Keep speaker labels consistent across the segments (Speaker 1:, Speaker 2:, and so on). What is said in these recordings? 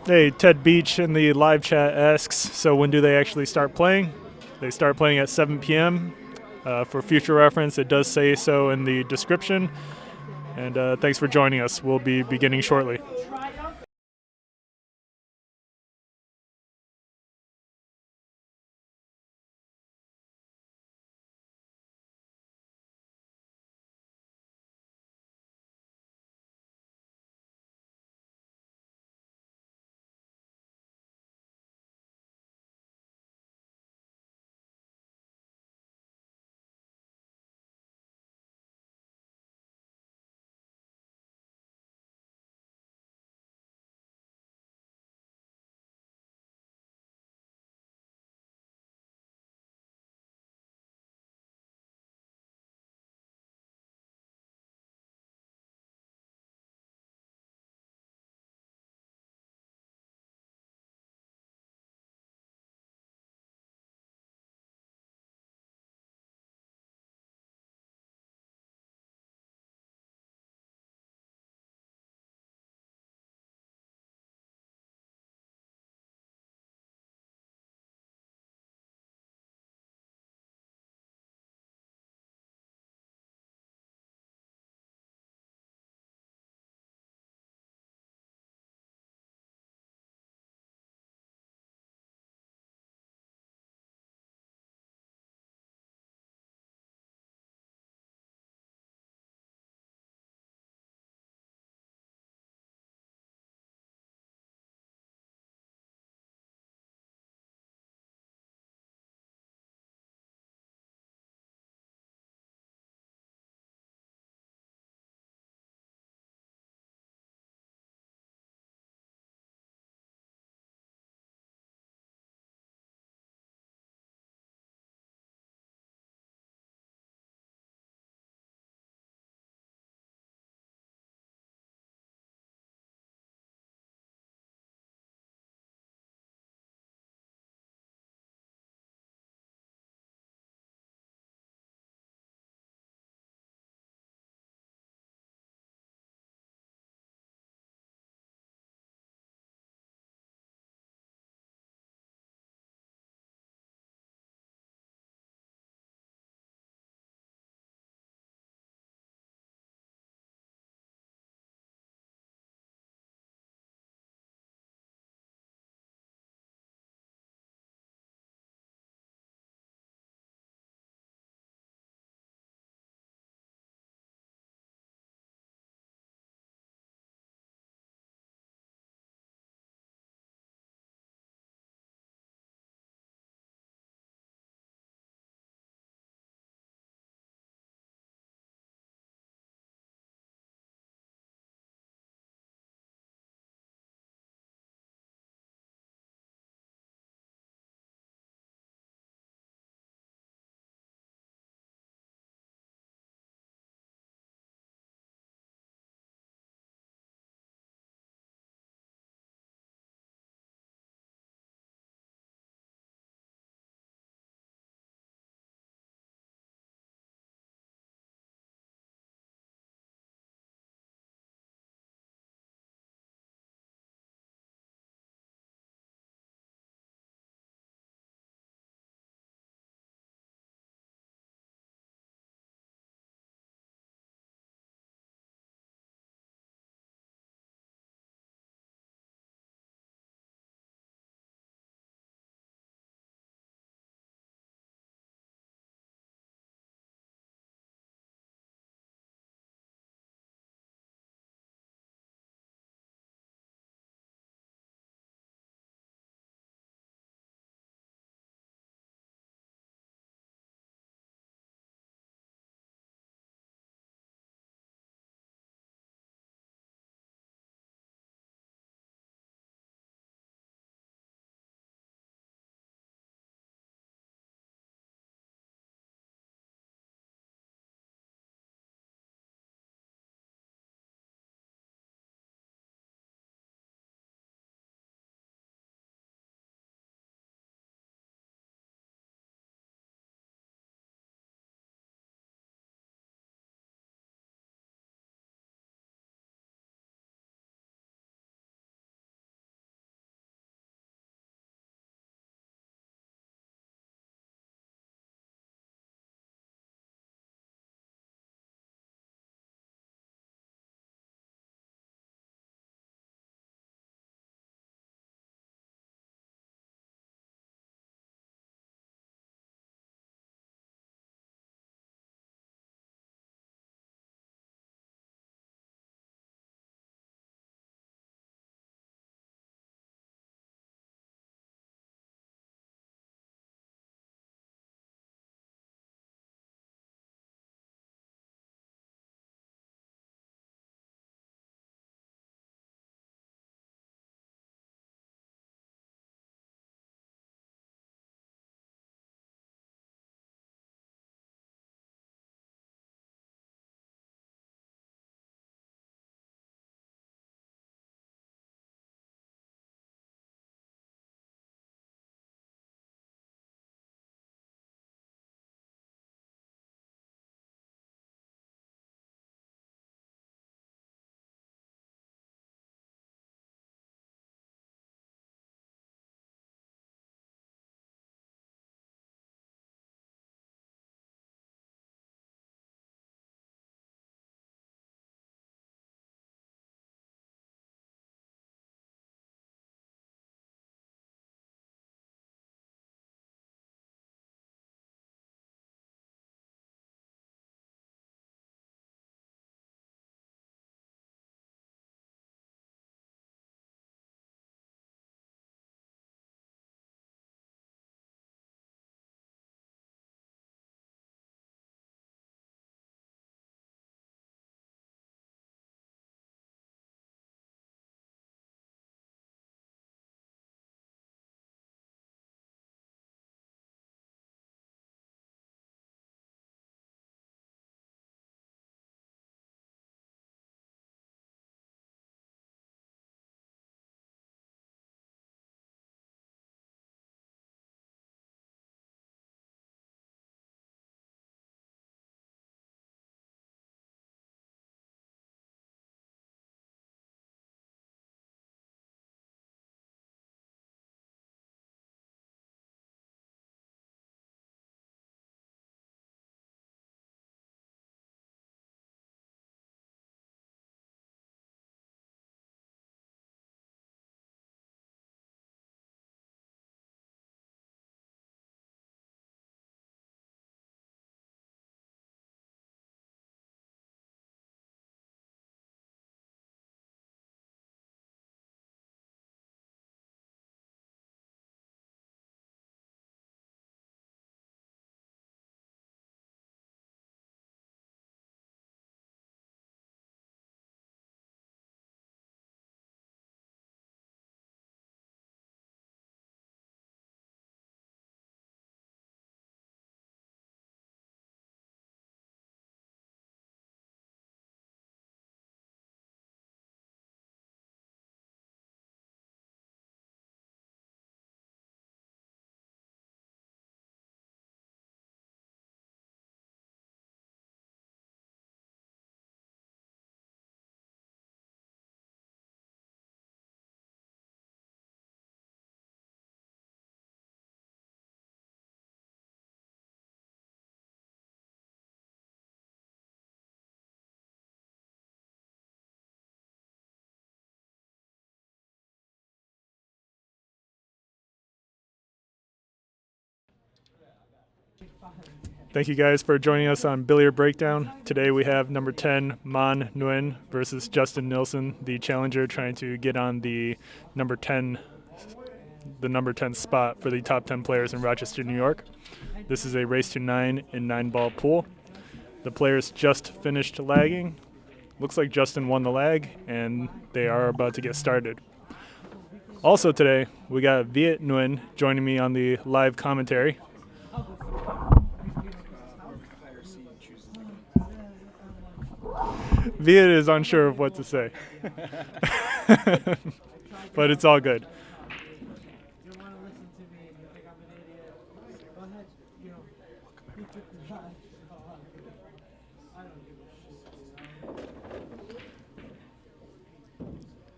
Speaker 1: Hey, Ted Beach in the live chat asks, so when do they actually start playing? They start playing at 7 p.m. For future reference, it does say so in the description. And thanks for joining us. We'll be beginning shortly. Thank you guys for joining us on Billiard Breakdown. Today we have number 10, Manh Nguyen versus Justin Nilsson, the challenger trying to get on the number 10 spot for the top 10 players in Rochester, New York. This is a race to 9 in 9-ball pool. The players just finished lagging. Looks like Justin won the lag, and they are about to get started. Also today, we got Viet Nguyen joining me on the live commentary. Viet is unsure of what to say, but it's all good.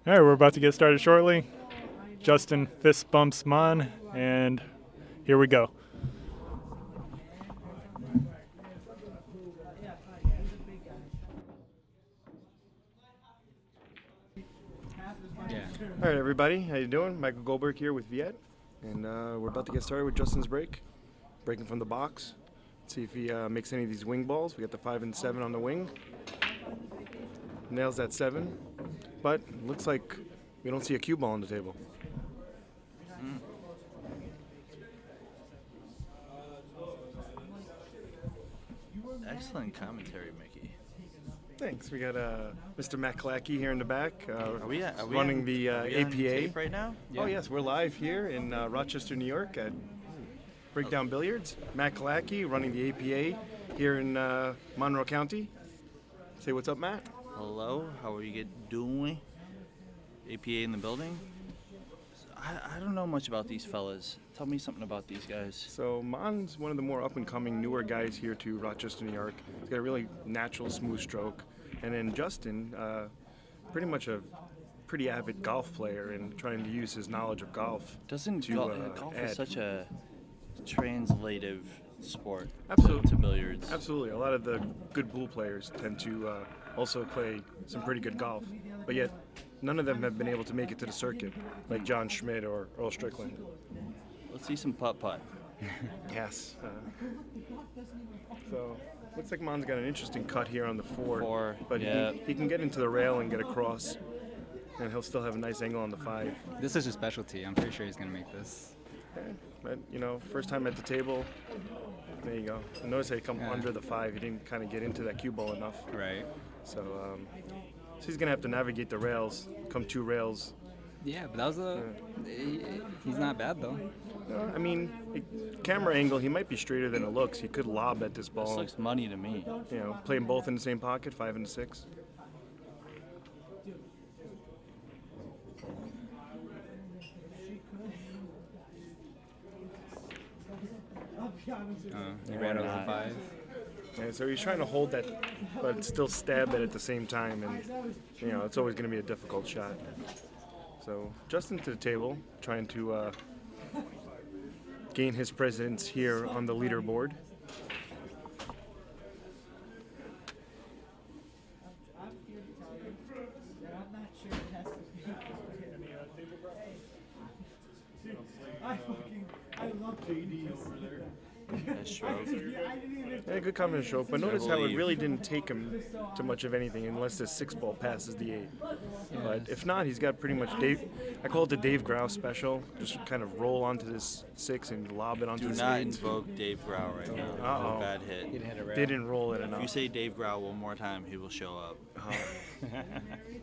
Speaker 1: All right, we're about to get started shortly. Justin fist bumps Manh, and here we go.
Speaker 2: All right, everybody, how you doing? Michael Goldberg here with Viet, and we're about to get started with Justin's break, breaking from the box. See if he makes any of these wing balls. We got the 5 and 7 on the wing. Nails that 7, but looks like we don't see a cue ball on the table.
Speaker 3: Excellent commentary, Mickey.
Speaker 2: Thanks. We got Mr. Matt Kalacki here in the back,
Speaker 3: Are we
Speaker 2: running the
Speaker 3: on
Speaker 2: APA.
Speaker 3: tape right now?
Speaker 2: Oh yes, we're live here in Rochester, New York at Breakdown Billiards. Matt Kalacki running the APA here in Monroe County. Say what's up, Matt.
Speaker 3: Hello, how are you doing? APA in the building? I don't know much about these fellas. Tell me something about these guys.
Speaker 2: So Mahn's one of the more up-and-coming, newer guys here to Rochester, New York. He's got a really natural, smooth stroke. And then Justin, pretty much a pretty avid golf player and trying to use his knowledge of golf.
Speaker 3: Doesn't
Speaker 2: to,
Speaker 3: golf
Speaker 2: add.
Speaker 3: is such a translative sport
Speaker 2: Absolutely.
Speaker 3: to billiards?
Speaker 2: Absolutely. A lot of the good pool players tend to also play some pretty good golf. But yet, none of them have been able to make it to the circuit, like John Schmidt or Earl Strickland.
Speaker 3: Let's see some putt-putt.
Speaker 2: Yes. So, looks like Mahn's got an interesting cut here on the 4. But
Speaker 3: yeah.
Speaker 2: he can get into the rail and get across, and he'll still have a nice angle on the 5.
Speaker 4: This is his specialty. I'm pretty sure he's going to make this.
Speaker 2: Okay. But, first time at the table, there you go. And notice how he come under the 5. He didn't kind of get into that cue ball enough.
Speaker 4: Right.
Speaker 2: So he's going to have to navigate the rails, come 2 rails.
Speaker 4: Yeah, but that was he's not bad, though.
Speaker 2: I mean, camera angle, he might be straighter than it looks. He could lob at this ball.
Speaker 3: This looks money to me.
Speaker 2: Play them both in the same pocket, 5 and 6.
Speaker 4: He ran over 5.
Speaker 2: And so he's trying to hold that, but still stab it at the same time, and it's always going to be a difficult shot. So Justin to the table, trying to gain his presence here on the leaderboard.
Speaker 5: I love JD's over there.
Speaker 3: Nice stroke.
Speaker 2: Yeah, good confidence stroke, but notice how it really didn't take him to much of anything unless this 6-ball passes the 8. But if not, he's got pretty much I call it the Dave Grau special. Just kind of roll onto this 6 and lob it onto
Speaker 3: Do
Speaker 2: the
Speaker 3: not
Speaker 2: 8.
Speaker 3: invoke Dave Grau right now.
Speaker 2: Uh-oh.
Speaker 3: Bad hit.
Speaker 4: He didn't hit a rail.
Speaker 2: Didn't roll it
Speaker 3: If
Speaker 2: enough.
Speaker 3: you say Dave Grau one more time, he will show up.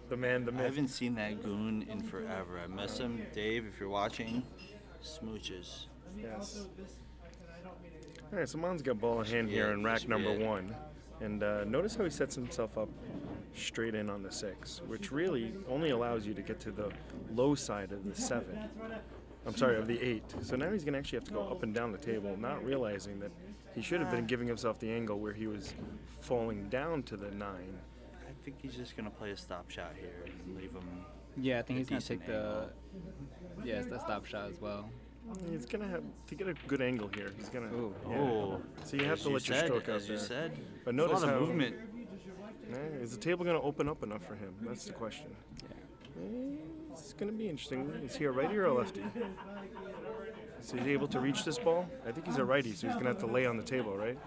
Speaker 2: The man, the
Speaker 3: I
Speaker 2: myth.
Speaker 3: haven't seen that goon in forever. I miss him. Dave, if you're watching, smooches.
Speaker 2: Yes. All right, so Mahn's got ball in hand here in rack number 1. And notice how he sets himself up straight in on the 6, which really only allows you to get to the low side of the 7. I'm sorry, of the 8. So now he's going to actually have to go up and down the table, not realizing that he should have been giving himself the angle where he was falling down to the 9.
Speaker 3: I think he's just going to play a stop shot here and leave him.
Speaker 4: Yeah, I think he's going to
Speaker 3: decent
Speaker 4: take the...
Speaker 3: angle.
Speaker 4: Yeah, it's the stop shot as well.
Speaker 2: He's going to have to get a good angle here. He's going to...
Speaker 4: Ooh.
Speaker 2: Yeah.
Speaker 3: Oh,
Speaker 2: So you have to let your stroke out
Speaker 3: as
Speaker 2: there.
Speaker 3: you said.
Speaker 2: But
Speaker 3: There's
Speaker 2: notice
Speaker 3: a lot
Speaker 2: how...
Speaker 3: of movement.
Speaker 2: Is the table going to open up enough for him? That's the question. It's going to be interesting. Is he a righty or a lefty? Is he able to reach this ball? I think he's a righty, so he's going to have to lay on the table, right?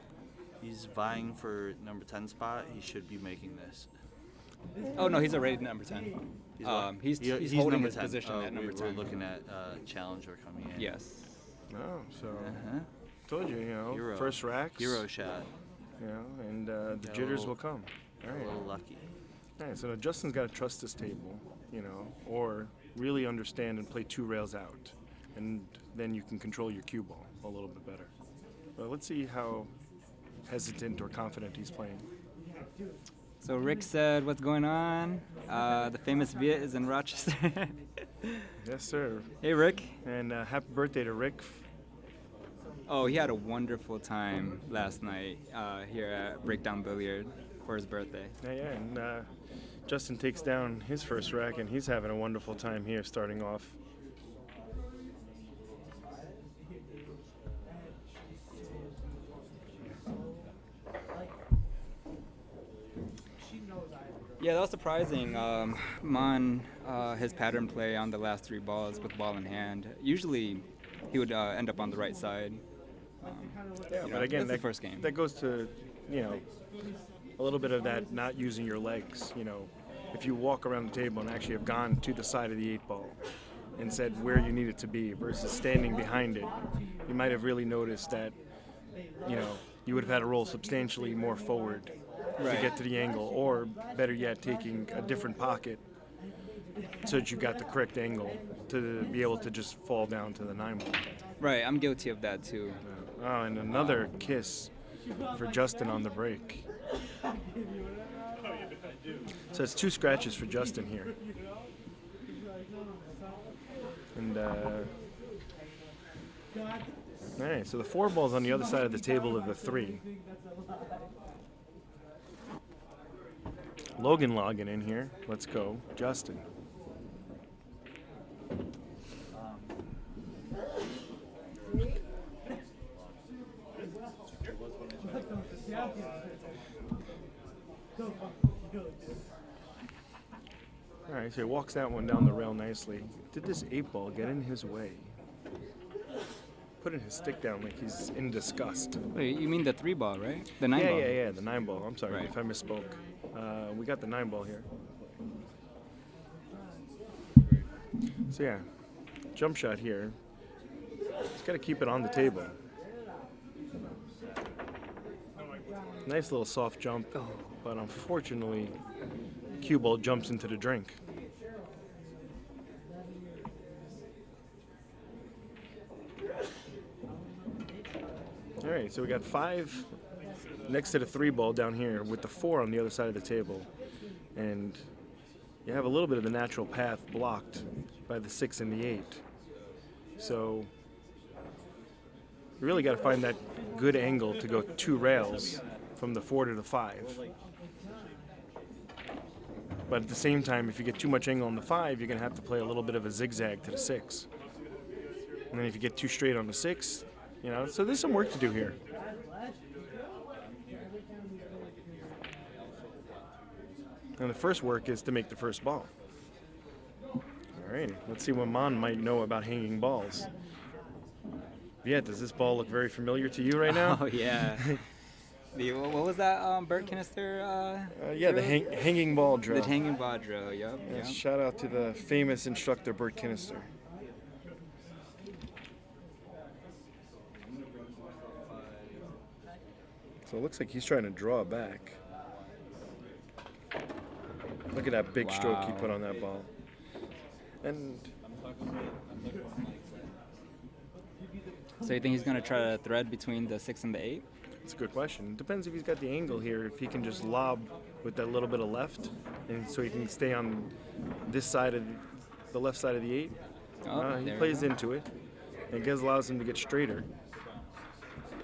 Speaker 3: He's vying for number 10 spot. He should be making this.
Speaker 4: Oh no, he's a rated number 10.
Speaker 3: What?
Speaker 4: He's
Speaker 3: He's
Speaker 4: holding
Speaker 3: number
Speaker 4: his
Speaker 3: 10.
Speaker 4: position at number
Speaker 3: We're
Speaker 4: 10.
Speaker 3: looking at Challenger coming in.
Speaker 4: Yes.
Speaker 2: Oh, so
Speaker 3: Uh-huh.
Speaker 2: told you,
Speaker 3: Hero.
Speaker 2: first racks.
Speaker 3: Hero shot.
Speaker 2: And the
Speaker 3: Got a
Speaker 2: jitters
Speaker 3: little-
Speaker 2: will come. All
Speaker 3: A
Speaker 2: right.
Speaker 3: little lucky.
Speaker 2: All right, so now Justin's got to trust this table, or really understand and play 2 rails out. And then you can control your cue ball a little bit better. But let's see how hesitant or confident he's playing.
Speaker 4: So Rick said, "What's going on? The famous Viet is in Rochester."
Speaker 2: Yes, sir.
Speaker 4: Hey Rick.
Speaker 2: And happy birthday to Rick.
Speaker 4: Oh, he had a wonderful time last night here at Breakdown Billiard for his birthday.
Speaker 2: Yeah, and Justin takes down his first rack, and he's having a wonderful time here starting off.
Speaker 4: Yeah, that was surprising. Mon, his pattern play on the last 3 balls with ball in hand. Usually, he would end up on the right side.
Speaker 2: But again,
Speaker 4: that's the
Speaker 2: that,
Speaker 4: first game.
Speaker 2: that goes to, a little bit of that not using your legs. If you walk around the table and actually have gone to the side of the 8 ball and said where you need it to be versus standing behind it, you might have really noticed that, you would have had to roll substantially more forward to get to the angle, or better yet, taking a different pocket so that you got the correct angle to be able to just fall down to the 9 ball.
Speaker 4: Right, I'm guilty of that too.
Speaker 2: Oh, and another kiss for Justin on the break. So it's 2 scratches for Justin here. And all right, so the 4 ball's on the other side of the table of the 3. Logan logging in here. Let's go, Justin. All right, so he walks that one down the rail nicely. Did this 8 ball get in his way? Putting his stick down like he's in disgust.
Speaker 4: Wait, you mean the 3 ball, right? The 9 ball.
Speaker 2: Yeah, the 9 ball. I'm sorry
Speaker 4: Right.
Speaker 2: if I misspoke. We got the 9 ball here. So yeah, jump shot here. Just got to keep it on the table. Nice little soft jump, but unfortunately, cue ball jumps into the drink. All right, so we got 5 next to the 3 ball down here with the 4 on the other side of the table. And you have a little bit of the natural path blocked by the 6 and the 8. So you really got to find that good angle to go 2 rails from the 4 to the 5. But at the same time, if you get too much angle on the 5, you're going to have to play a little bit of a zigzag to the 6. And then if you get too straight on the 6, so there's some work to do here. And the first work is to make the first ball. All right, let's see what Mon might know about hanging balls. Yeah, does this ball look very familiar to you right now?
Speaker 4: Oh yeah. What was that Bert Kinister?
Speaker 2: Yeah, the
Speaker 4: drill?
Speaker 2: hanging ball drill.
Speaker 4: The hanging ball drill, yep.
Speaker 2: Yes, shout out to the famous instructor Bert Kinister. So it looks like he's trying to draw back. Look at that big stroke he
Speaker 4: Wow.
Speaker 2: put on that ball. And
Speaker 4: So you think he's gonna try to thread between the 6 and the 8?
Speaker 2: it's a good question. It depends if he's got the angle here, if he can just lob with that little bit of left, and so he can stay on this side of the left side of the 8.
Speaker 4: Oh,
Speaker 2: He
Speaker 4: there we
Speaker 2: plays
Speaker 4: go.
Speaker 2: into it. And it allows him to get straighter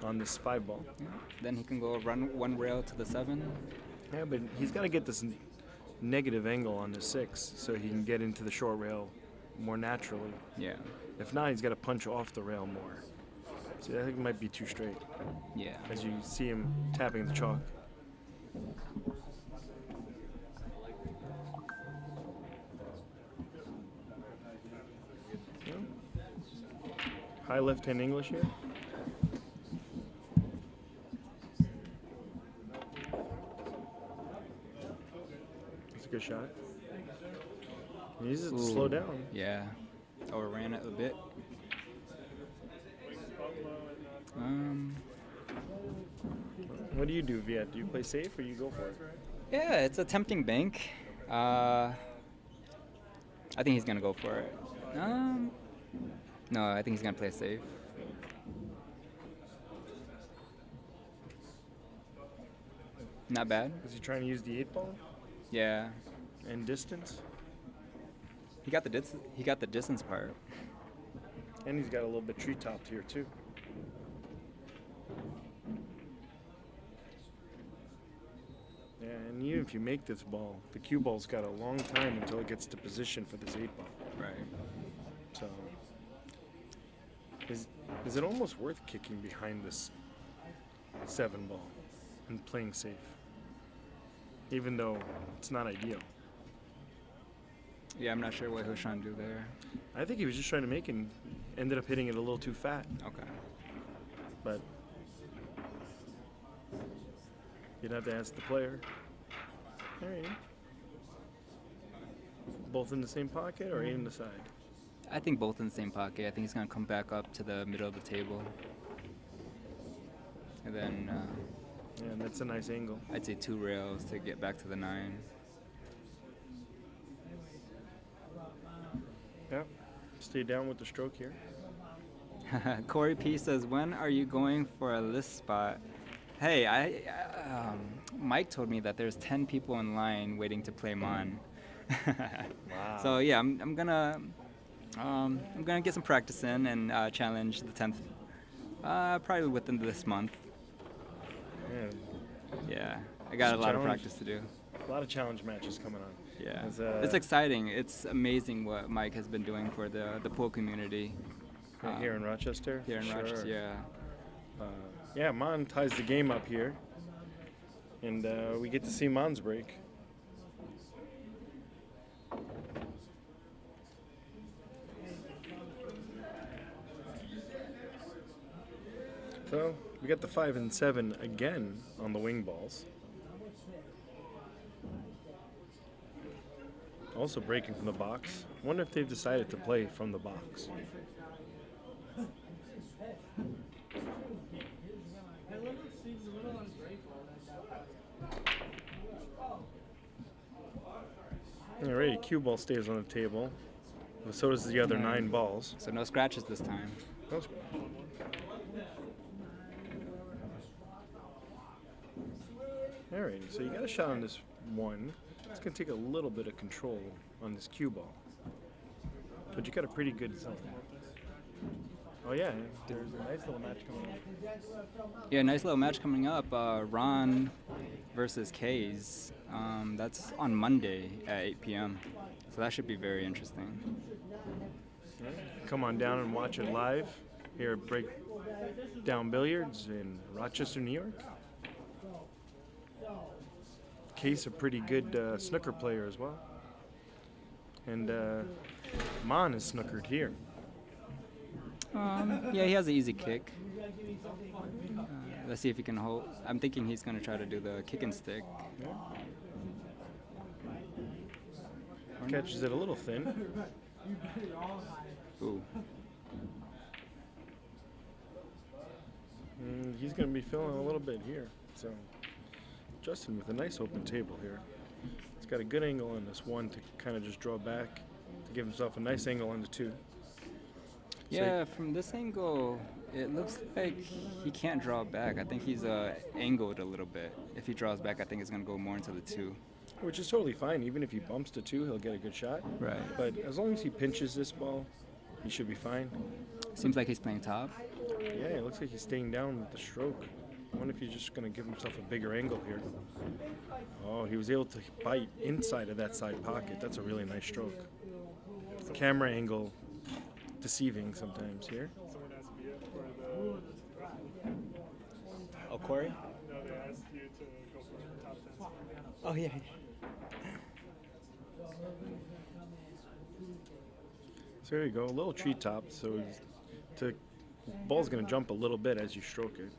Speaker 2: on this 5 ball.
Speaker 4: Then he can go run 1 rail to the 7.
Speaker 2: Yeah, but he's got to get this negative angle on the 6 so he can get into the short rail more naturally.
Speaker 4: Yeah.
Speaker 2: If not, he's got to punch off the rail more. So I think it might be too straight
Speaker 4: Yeah.
Speaker 2: as you see him tapping the chalk. high left-hand English here. That's a good shot. He uses it to slow down.
Speaker 4: Yeah. Overran it a bit.
Speaker 2: What do you do, Viet? Do you play safe or you go for it?
Speaker 4: Yeah, it's a tempting bank. I think he's gonna go for it. No, I think he's gonna play safe. Not bad.
Speaker 2: Is he trying to use the 8-ball
Speaker 4: Yeah,
Speaker 2: and distance?
Speaker 4: he got the distance part.
Speaker 2: And he's got a little bit tree-topped here, too. Yeah, and even if you make this ball, the cue ball's got a long time until it gets to position for this 8-ball.
Speaker 4: Right.
Speaker 2: So, is it almost worth kicking behind this 7-ball and playing safe? Even though it's not ideal.
Speaker 4: Yeah, I'm not sure what he was trying to do there.
Speaker 2: I think he was just trying to make it and ended up hitting it a little too fat.
Speaker 4: Okay.
Speaker 2: But you'd have to ask the player. All right. Both in the same pocket or in the side?
Speaker 4: I think both in the same pocket. I think he's gonna come back up to the middle of the table. And then
Speaker 2: Yeah, that's a nice angle.
Speaker 4: I'd say 2 rails to get back to the 9.
Speaker 2: Yeah. Stay down with the stroke here.
Speaker 4: Corey P says, when are you going for a list spot? Hey, Mike told me that there's 10 people in line waiting to play Mon.
Speaker 2: Wow.
Speaker 4: So yeah, I'm gonna get some practice in and challenge the 10th, probably within this month.
Speaker 2: Yeah,
Speaker 4: Yeah, I got a lot of
Speaker 2: Challenge.
Speaker 4: practice to do.
Speaker 2: a lot of challenge matches coming on.
Speaker 4: Yeah,
Speaker 2: It's,
Speaker 4: it's exciting. It's amazing what Mike has been doing for the pool community.
Speaker 2: Right here in Rochester?
Speaker 4: Here in
Speaker 2: Sure.
Speaker 4: Rochester, yeah.
Speaker 2: Yeah, Mon ties the game up here. And we get to see Mon's break. So we got the 5 and 7 again on the wing balls. Also breaking from the box. Wonder if they've decided to play from the box. Alrighty, cue ball stays on the table. But so does the other 9 balls.
Speaker 4: So no scratches this time.
Speaker 2: That's good. Alrighty, so you got a shot on this one. It's going to take a little bit of control on this cue ball. But you got a pretty good zone. Oh yeah, there's a nice little match coming up.
Speaker 4: Yeah, nice little match coming up. Ron versus Qais. That's on Monday at 8 p.m. So that should be very interesting.
Speaker 2: Come on down and watch it live here at Breakdown Billiards in Rochester, New York. Qais, a pretty good snooker player as well. And Mon is snookered here.
Speaker 4: Yeah, he has an easy kick. Let's see if he can hold. I'm thinking he's going to try to do the kick and stick.
Speaker 2: Catches it a little thin.
Speaker 4: Ooh.
Speaker 2: He's going to be feeling a little bit here. So Justin with a nice open table here. He's got a good angle on this 1 to kind of just draw back to give himself a nice angle on the 2.
Speaker 4: Yeah, from this angle, it looks like he can't draw back. I think he's angled a little bit. If he draws back, I think it's going to go more into the 2.
Speaker 2: Which is totally fine. Even if he bumps to 2, he'll get a good shot.
Speaker 4: Right.
Speaker 2: But as long as he pinches this ball, he should be fine.
Speaker 4: Seems like he's playing top.
Speaker 2: Yeah, it looks like he's staying down with the stroke. I wonder if he's just going to give himself a bigger angle here. Oh, he was able to bite inside of that side pocket. That's a really nice stroke. Camera angle deceiving sometimes here.
Speaker 1: Someone asked me for the.
Speaker 4: Oh, Corey?
Speaker 1: No, they asked you to go for top 10.
Speaker 4: Oh, yeah.
Speaker 2: So there you go, a little tree top. So to Ball's going to jump a little bit as you stroke it.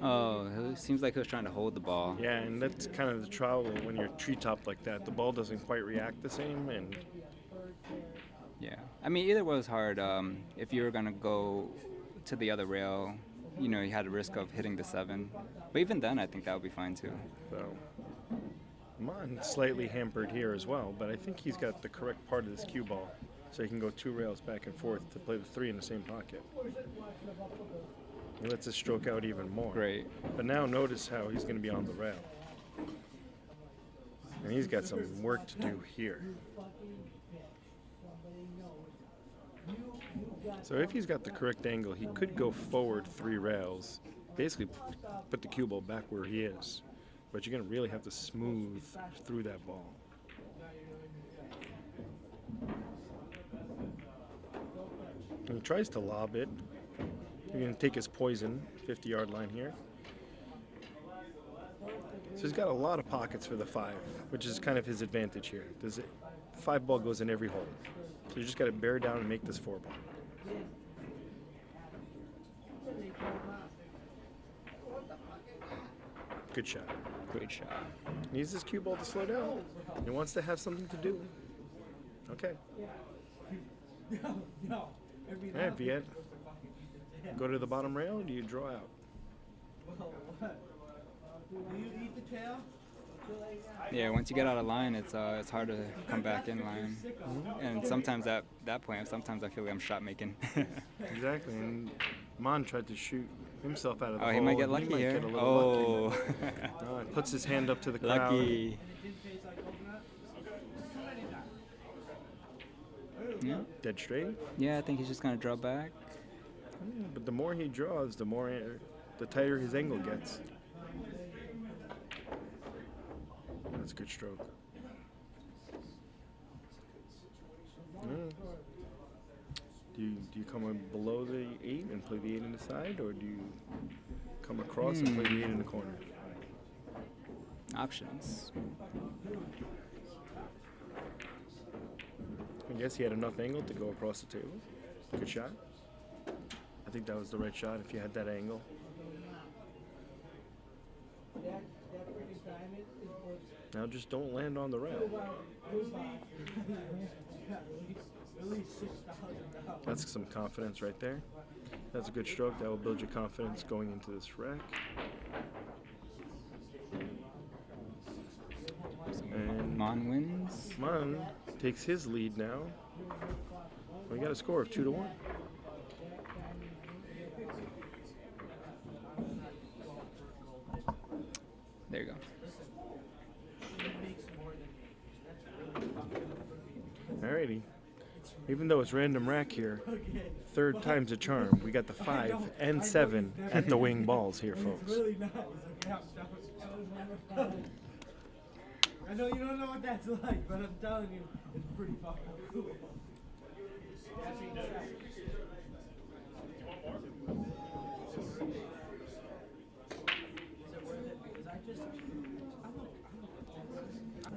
Speaker 4: Oh, it seems like he was trying to hold the ball.
Speaker 2: Yeah, and that's kind of the trouble when you're treetop like that. The ball doesn't quite react the same, and
Speaker 4: Yeah. I mean, either was hard. If you were going to go to the other rail, you had a risk of hitting the 7. But even then, I think that would be fine too.
Speaker 2: so Man's slightly hampered here as well, but I think he's got the correct part of this cue ball, so he can go 2 rails back and forth to play the 3 in the same pocket. He lets us stroke out even more.
Speaker 4: Great.
Speaker 2: But now notice how he's going to be on the rail. And he's got some work to do here. So if he's got the correct angle, he could go forward 3 rails, basically put the cue ball back where he is. But you're going to really have to smooth through that ball. And he tries to lob it. You're going to take his poison, 50-yard line here. So he's got a lot of pockets for the 5, which is kind of his advantage here. The 5 ball goes in every hole. So you just got to bear down and make this 4 ball. Good shot.
Speaker 4: Great shot.
Speaker 2: Needs this cue ball to slow down. He wants to have something to do. Okay. All right, Viet. Go to the bottom rail, or do you draw out?
Speaker 4: Yeah, once you get out of line, it's hard to come back in line. And sometimes at that point, sometimes I feel like I'm shot making.
Speaker 2: Exactly, and Mon tried to shoot himself out of the hole.
Speaker 4: He might get
Speaker 2: and
Speaker 4: lucky
Speaker 2: might
Speaker 4: here.
Speaker 2: Get a little
Speaker 4: Oh.
Speaker 2: lucky. Puts his hand up to the crowd.
Speaker 4: Lucky. Yeah.
Speaker 2: Dead straight.
Speaker 4: Yeah, I think he's just gonna draw back.
Speaker 2: Yeah, but the more he draws, the tighter his angle gets. That's a good stroke. Yeah. Do you come in below the 8 and play the 8 in the side, or do you come across and play the 8 in the corner?
Speaker 4: Options.
Speaker 2: I guess he had enough angle to go across the table. Good shot. I think that was the right shot if you had that angle. Now just don't land on the rail. That's some confidence right there. That's a good stroke. That will build your confidence going into this rack. And
Speaker 4: Mon wins.
Speaker 2: Mon takes his lead now. We got a score of 2-1.
Speaker 4: There you go.
Speaker 2: Alrighty. Even though it's random rack here, 3rd time's a charm. We got the 5 and 7 at the wing balls here, folks.
Speaker 5: I know you don't know what that's like, but I'm telling you, it's pretty fucking cool.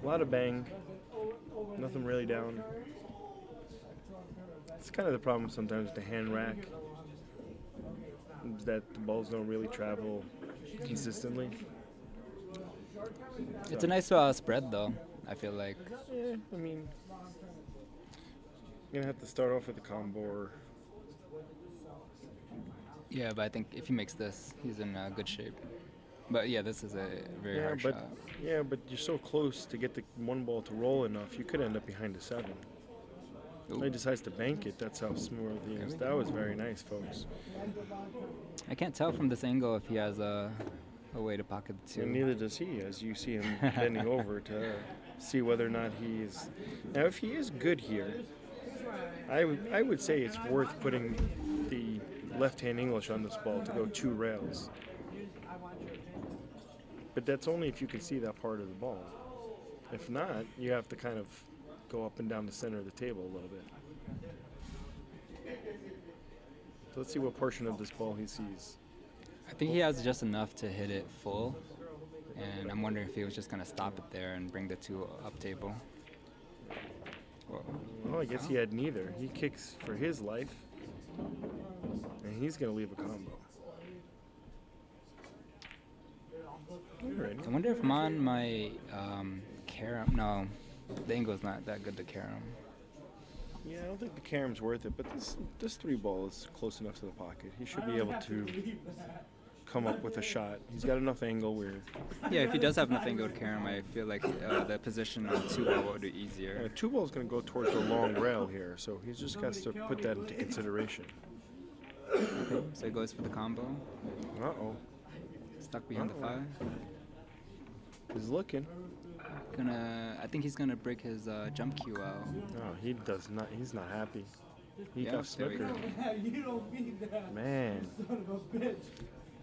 Speaker 2: A lot of bang. Nothing really down. It's kind of the problem sometimes with the hand rack, is that the balls don't really travel consistently.
Speaker 4: It's a nice spread, though, I feel like.
Speaker 2: Yeah, I mean, you're going to have to start off with a combo.
Speaker 4: Yeah, but I think if he makes this, he's in good shape. But yeah, this is a very hard shot.
Speaker 2: Yeah, but you're so close to get the 1 ball to roll enough, you could end up behind a 7. He decides to bank it. That's how smooth he is. That was very nice, folks.
Speaker 4: I can't tell from this angle if he has a way to pocket the 2.
Speaker 2: And neither does he, as you see him bending over to see whether or not he's... Now, if he is good here, I would say it's worth putting the left-hand English on this ball to go 2 rails. But that's only if you can see that part of the ball. If not, you have to kind of go up and down the center of the table a little bit. So let's see what portion of this ball he sees.
Speaker 4: I think he has just enough to hit it full, and I'm wondering if he was just going to stop it there and bring the 2 up table.
Speaker 2: Well, I guess he had neither. He kicks for his life. And he's going to leave a combo. Alright.
Speaker 4: I wonder if Mon might carom. No, the angle's not that good to carom.
Speaker 2: Yeah, I don't think the carom's worth it, but this 3-ball is close enough to the pocket. He should be able to come up with a shot. He's got enough angle where...
Speaker 4: Yeah, if he does have enough angle to carom, I feel like the position of 2-ball would be easier.
Speaker 2: 2-ball is going to go towards the long rail here, so he just has to put that into consideration.
Speaker 4: Okay, so he goes for the combo.
Speaker 2: Uh-oh.
Speaker 4: Stuck behind the 5.
Speaker 2: He's looking.
Speaker 4: I think he's gonna break his jump cue out.
Speaker 2: Oh, he does not. He's not happy. He
Speaker 4: Yeah,
Speaker 2: got
Speaker 4: there we go.
Speaker 2: snookered.
Speaker 5: You don't mean that.
Speaker 2: Man.
Speaker 5: Son of a bitch.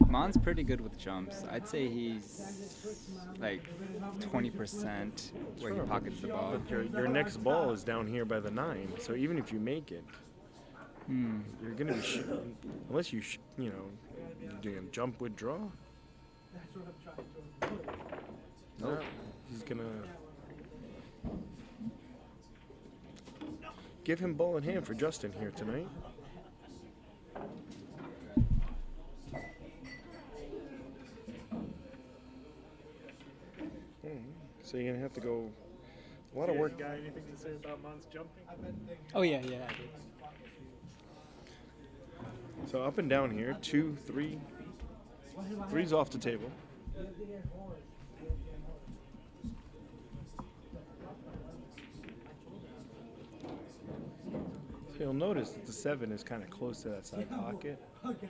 Speaker 4: Mon's pretty good with jumps. I'd say he's like 20% where he
Speaker 2: Sure.
Speaker 4: pockets the ball.
Speaker 2: But your next ball is down here by the 9, so even if you make it, you're gonna be unless you you're doing a jump with draw.
Speaker 5: That's what I'm trying to avoid.
Speaker 2: No, he's gonna give him ball in hand for Justin here tonight. So you're gonna have to go a lot of work.
Speaker 1: Guy, anything to say about Mon's jumping?
Speaker 6: Oh yeah, yeah, I did.
Speaker 2: So up and down here, 2, 3. 3's off the table. So you'll notice that the 7 is kind of close to that side pocket.
Speaker 5: Oh, guess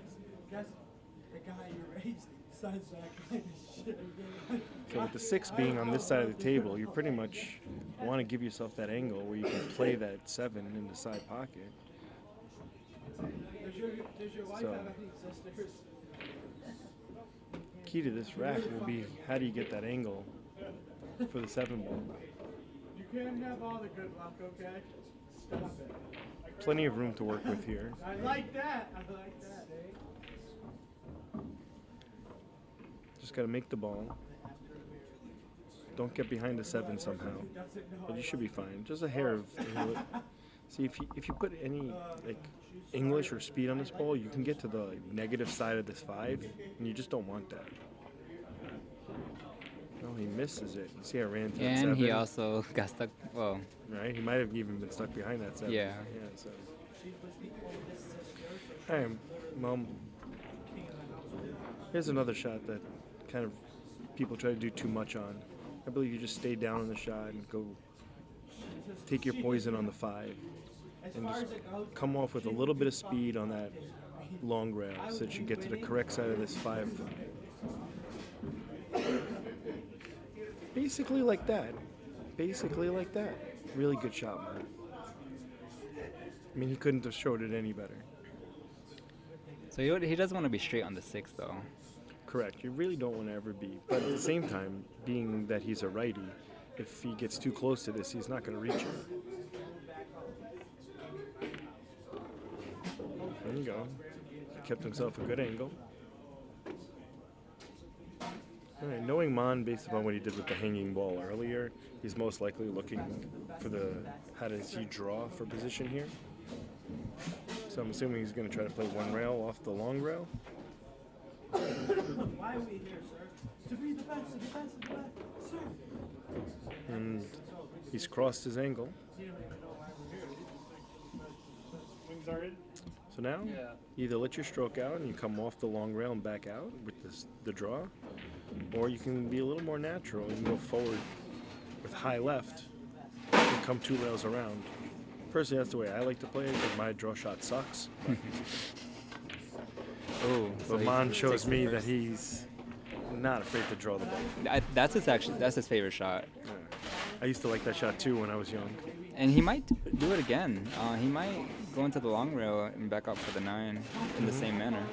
Speaker 5: the guy you raised says that kind of shit.
Speaker 2: So with the 6 being on this side of the table, you pretty much want to give yourself that angle where you can play that 7 in the side pocket.
Speaker 5: Does your wife
Speaker 2: So-
Speaker 5: have any sisters?
Speaker 2: Key to this rack will be how do you get that angle for the 7 ball.
Speaker 5: You can't have all the good luck, okay? Stop it.
Speaker 2: Plenty of room to work with here.
Speaker 5: I like that. I like that, eh?
Speaker 2: Just got to make the ball. Don't get behind the 7 somehow. But you should be fine. Just a hair of see if you put any like English or speed on this ball, you can get to the negative side of this 5, and you just don't want that. No, he misses it. You see, I ran to that 7.
Speaker 4: And he also got stuck. Well,
Speaker 2: Right, he might have even been stuck behind that 7.
Speaker 4: Yeah.
Speaker 2: So. All right, well, here's another shot that kind of people try to do too much on. I believe you just stay down on the shot and go take your poison on the 5 and just come off with a little bit of speed on that long rail so that you get to the correct side of this 5. Basically like that. Basically like that. Really good shot, man. I mean, he couldn't have showed it any better.
Speaker 4: so he doesn't want to be straight on the 6 though.
Speaker 2: Correct. You really don't want to ever be. But at the same time, being that he's a righty, if he gets too close to this, he's not going to reach it. There you go. He kept himself a good angle. All right, knowing Mon, based upon what he did with the hanging ball earlier, he's most likely looking for how does he draw for position here. So I'm assuming he's going to try to play one rail off the long rail.
Speaker 5: Why are we here, sir? To be the best of the best of the best, sir.
Speaker 2: And he's crossed his angle.
Speaker 1: Wings are in.
Speaker 2: So now, either let your stroke out and you come off the long rail and back out with the draw, or you can be a little more natural and go forward with high left and come 2 rails around. Personally, that's the way I like to play it because my draw shot sucks.
Speaker 4: Oh,
Speaker 2: But Mon shows me that he's not afraid to draw the ball.
Speaker 4: that's his favorite shot,
Speaker 2: Yeah. I used to like that shot too when I was young.
Speaker 4: and he might do it again. He might go into the long rail and back up for the 9 in the same manner.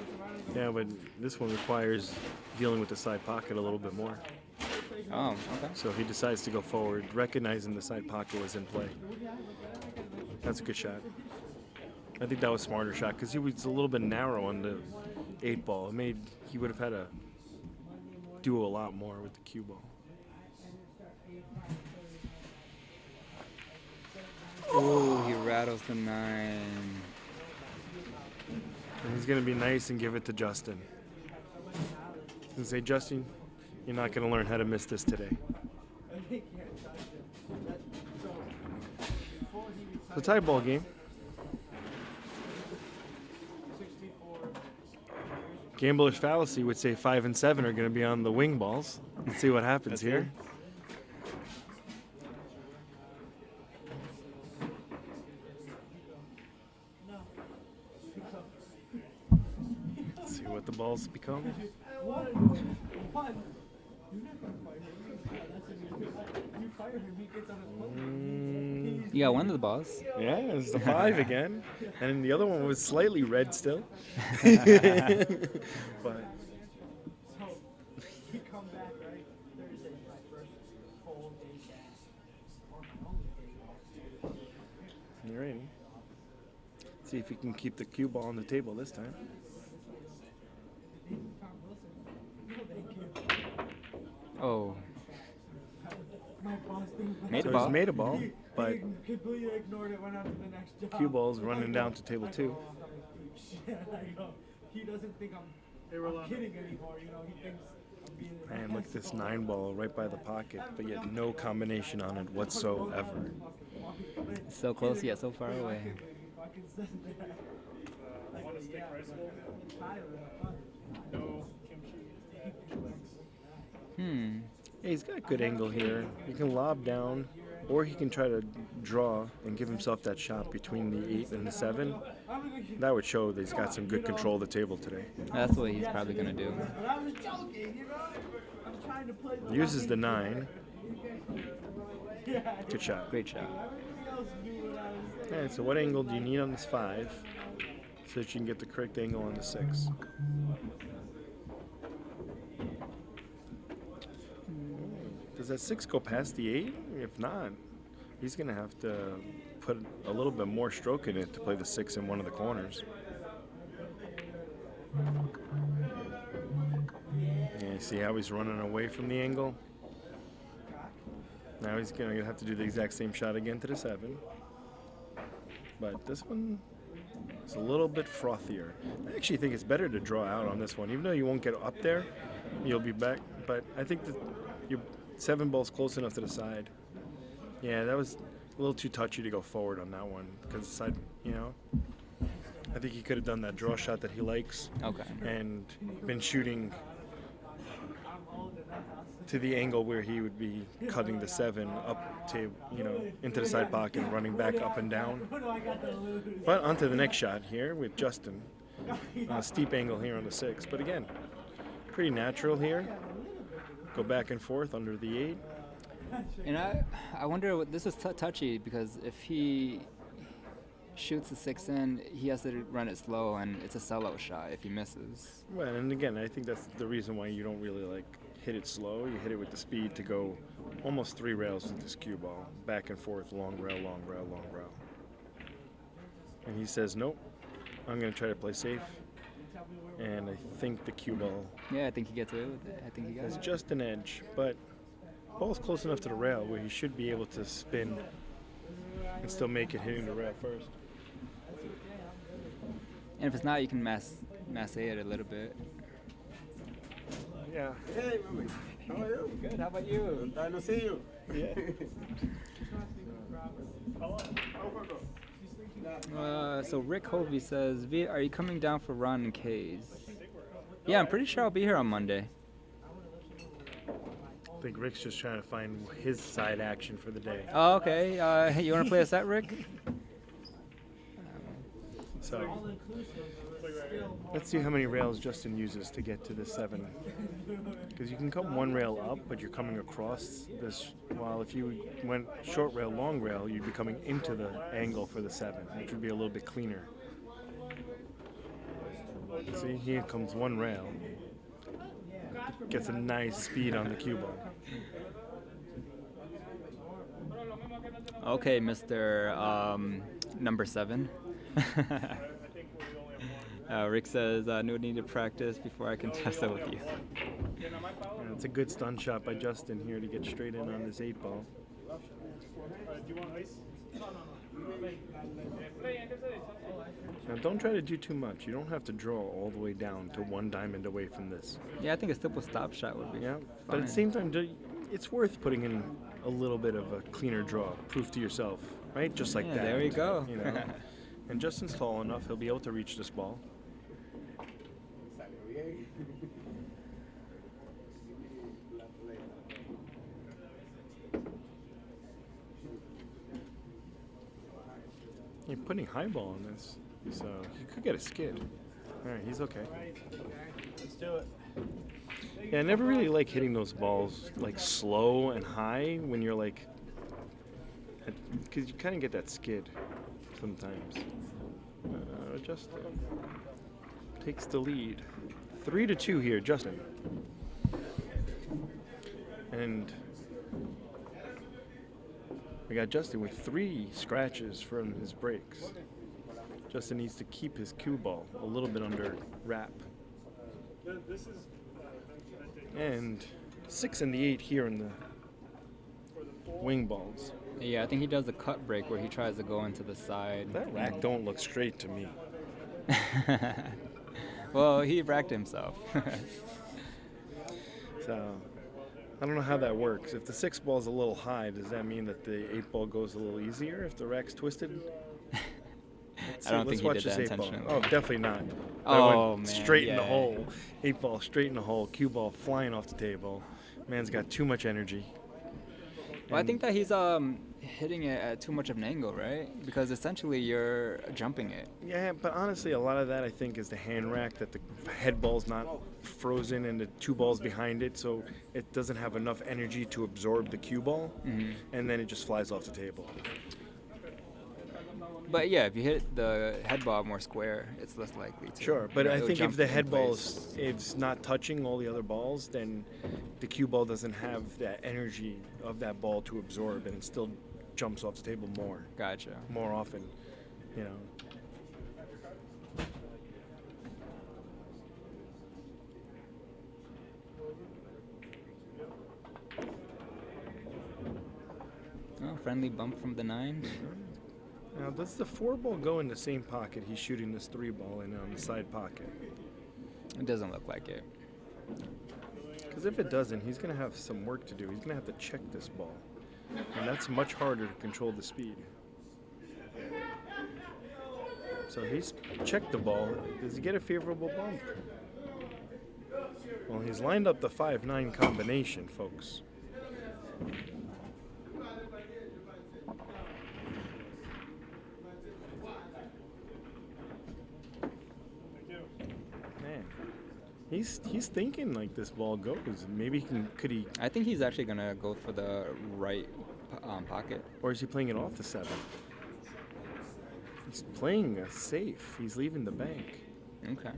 Speaker 2: Yeah, but this one requires dealing with the side pocket a little bit more.
Speaker 4: Oh, okay.
Speaker 2: So he decides to go forward, recognizing the side pocket was in play. That's a good shot. I think that was a smarter shot because he was a little bit narrow on the 8 ball. He would have had to do a lot more with the cue ball.
Speaker 4: Oh, he rattles the 9.
Speaker 2: And he's going to be nice and give it to Justin. He's going to say, Justin, you're not going to learn how to miss this today. It's a tie ball game. Gambler's fallacy would say 5 and 7 are going to be on the wing balls. Let's see what happens here. Let's see what the balls become.
Speaker 4: You got one of the balls.
Speaker 2: Yeah, it's the 5 again. And the other one was slightly red still. But you're in. See if you can keep the cue ball on the table this time.
Speaker 4: Oh. Made
Speaker 2: So
Speaker 4: a
Speaker 2: he's
Speaker 4: ball.
Speaker 2: made a ball, but
Speaker 5: Completely ignored it, went on to the next job.
Speaker 2: cue ball's running down to table 2.
Speaker 5: He doesn't think I'm kidding anymore, you know, he thinks I'm being an
Speaker 2: Man, look at this 9 ball right by the pocket, but yet no combination on it whatsoever.
Speaker 4: So close yet so far away. Hmm.
Speaker 2: Yeah, he's got a good angle here. He can lob down, or he can try to draw and give himself that shot between the 8 and the 7. That would show that he's got some good control of the table today.
Speaker 4: That's what he's probably gonna do.
Speaker 5: But I was joking, you know? I'm trying to play the
Speaker 2: Uses the 9. Good shot.
Speaker 4: Great shot.
Speaker 5: everything else knew what I was
Speaker 2: Alright, so what angle do you need on this 5 so that you can get the correct angle on the 6? Does that 6 go past the 8? If not, he's going to have to put a little bit more stroke in it to play the 6 in one of the corners. Yeah, you see how he's running away from the angle? Now he's going to have to do the exact same shot again to the 7. But this one is a little bit frothier. I actually think it's better to draw out on this one. Even though you won't get up there, you'll be back. But I think that your 7 ball's close enough to the side. Yeah, that was a little too touchy to go forward on that one. Because the side, you know, I think he could have done that draw shot that he likes.
Speaker 4: Okay.
Speaker 2: And been shooting to the angle where he would be cutting the 7 up to, you know, into the side pocket and running back up and down. But onto the next shot here with Justin. On a steep angle here on the 6. But again, pretty natural here. Go back and forth under the 8.
Speaker 4: And I wonder what this is touchy because if he shoots the 6 in, he has to run it slow and it's a sellout shot if he misses.
Speaker 2: Well, and again, I think that's the reason why you don't really like hit it slow. You hit it with the speed to go almost 3 rails with this cue ball. Back and forth, long rail, long rail, long rail. And he says, nope, I'm going to try to play safe. And I think the cue ball
Speaker 4: Yeah, I think he gets away with it. I think he got
Speaker 2: has
Speaker 4: it.
Speaker 2: just an edge, but ball's close enough to the rail where he should be able to spin and still make it hitting the rail first.
Speaker 4: And if it's not, you can masse it a little bit.
Speaker 2: Yeah.
Speaker 5: Hey, Ruby. How are you?
Speaker 4: Good. How about you?
Speaker 5: Glad to see you.
Speaker 2: Yeah.
Speaker 4: So Rick Hovey says, "V, are you coming down for Ron and Qais?" Yeah, I'm pretty sure I'll be here on Monday.
Speaker 2: I think Rick's just trying to find his side action for the day.
Speaker 4: Oh, okay. Hey, you want to play a set, Rick?
Speaker 2: So let's see how many rails Justin uses to get to the 7. Because you can come 1 rail up, but you're coming across this. While if you went short rail, long rail, you'd be coming into the angle for the 7, which would be a little bit cleaner. See, here comes 1 rail. Gets a nice speed on the cue ball.
Speaker 4: Okay, Mr. Number 7. Rick says, no need to practice before I can test it with you.
Speaker 2: And it's a good stun shot by Justin here to get straight in on this 8 ball.
Speaker 1: Do you want ice?
Speaker 2: Now, don't try to do too much. You don't have to draw all the way down to one diamond away from this.
Speaker 4: Yeah, I think a simple stop shot would be.
Speaker 2: Yeah, but at the
Speaker 4: fine.
Speaker 2: same time, it's worth putting in a little bit of a cleaner draw. Proof to yourself, right? Just like
Speaker 4: Yeah,
Speaker 2: that.
Speaker 4: there we go.
Speaker 2: You know, and Justin's tall enough; he'll be able to reach this ball. You're putting high ball on this, so you could get a skid. All right, he's okay.
Speaker 1: Let's do it.
Speaker 2: Yeah, I never really like hitting those balls like slow and high when you're like, because you kind of get that skid sometimes. Justin takes the lead, 3-2 here, Justin. And we got Justin with 3 scratches from his breaks. Justin needs to keep his cue ball a little bit under wrap.
Speaker 1: This is
Speaker 2: And 6 and the 8 here in the wing balls.
Speaker 4: Yeah, I think he does a cut break where he tries to go into the side.
Speaker 2: That rack don't look straight to me.
Speaker 4: Well, he racked himself.
Speaker 2: So I don't know how that works. If the 6 ball's a little high, does that mean that the 8 ball goes a little easier if the rack's twisted?
Speaker 4: I don't think he did that
Speaker 2: this 8 ball.
Speaker 4: intentionally.
Speaker 2: Oh, definitely not. That
Speaker 4: Oh,
Speaker 2: went
Speaker 4: man,
Speaker 2: straight in the
Speaker 4: yeah.
Speaker 2: hole. 8 ball straight in the hole. Cue ball flying off the table. Man's got too much energy.
Speaker 4: Well, I
Speaker 2: And-
Speaker 4: think that he's hitting it at too much of an angle, right? Because essentially you're jumping it.
Speaker 2: Yeah, but honestly, a lot of that I think is the hand rack, that the head ball's not frozen and the 2 balls behind it, so it doesn't have enough energy to absorb the cue ball, and then it just flies off the table.
Speaker 4: But yeah, if you hit the head ball more square, it's less likely to.
Speaker 2: Sure, but
Speaker 4: you know,
Speaker 2: I
Speaker 4: it'll
Speaker 2: think if
Speaker 4: jump
Speaker 2: the
Speaker 4: in
Speaker 2: head ball
Speaker 4: place.
Speaker 2: is not touching all the other balls, then the cue ball doesn't have that energy of that ball to absorb, and it still jumps off the table
Speaker 4: Gotcha.
Speaker 2: more often, you know.
Speaker 4: Oh, friendly bump from the 9.
Speaker 2: Now, does the 4 ball go in the same pocket he's shooting this 3 ball in on the side pocket?
Speaker 4: It doesn't look like it.
Speaker 2: Because if it doesn't, he's going to have some work to do. He's going to have to check this ball. And that's much harder to control the speed. So he's checked the ball. Does he get a favorable bump? Well, he's lined up the 5-9 combination, folks. Man, he's thinking like this ball goes. Maybe could he,
Speaker 4: I think he's actually gonna go for the right pocket.
Speaker 2: or is he playing it off the 7? He's playing a safe. He's leaving the bank.
Speaker 4: Okay.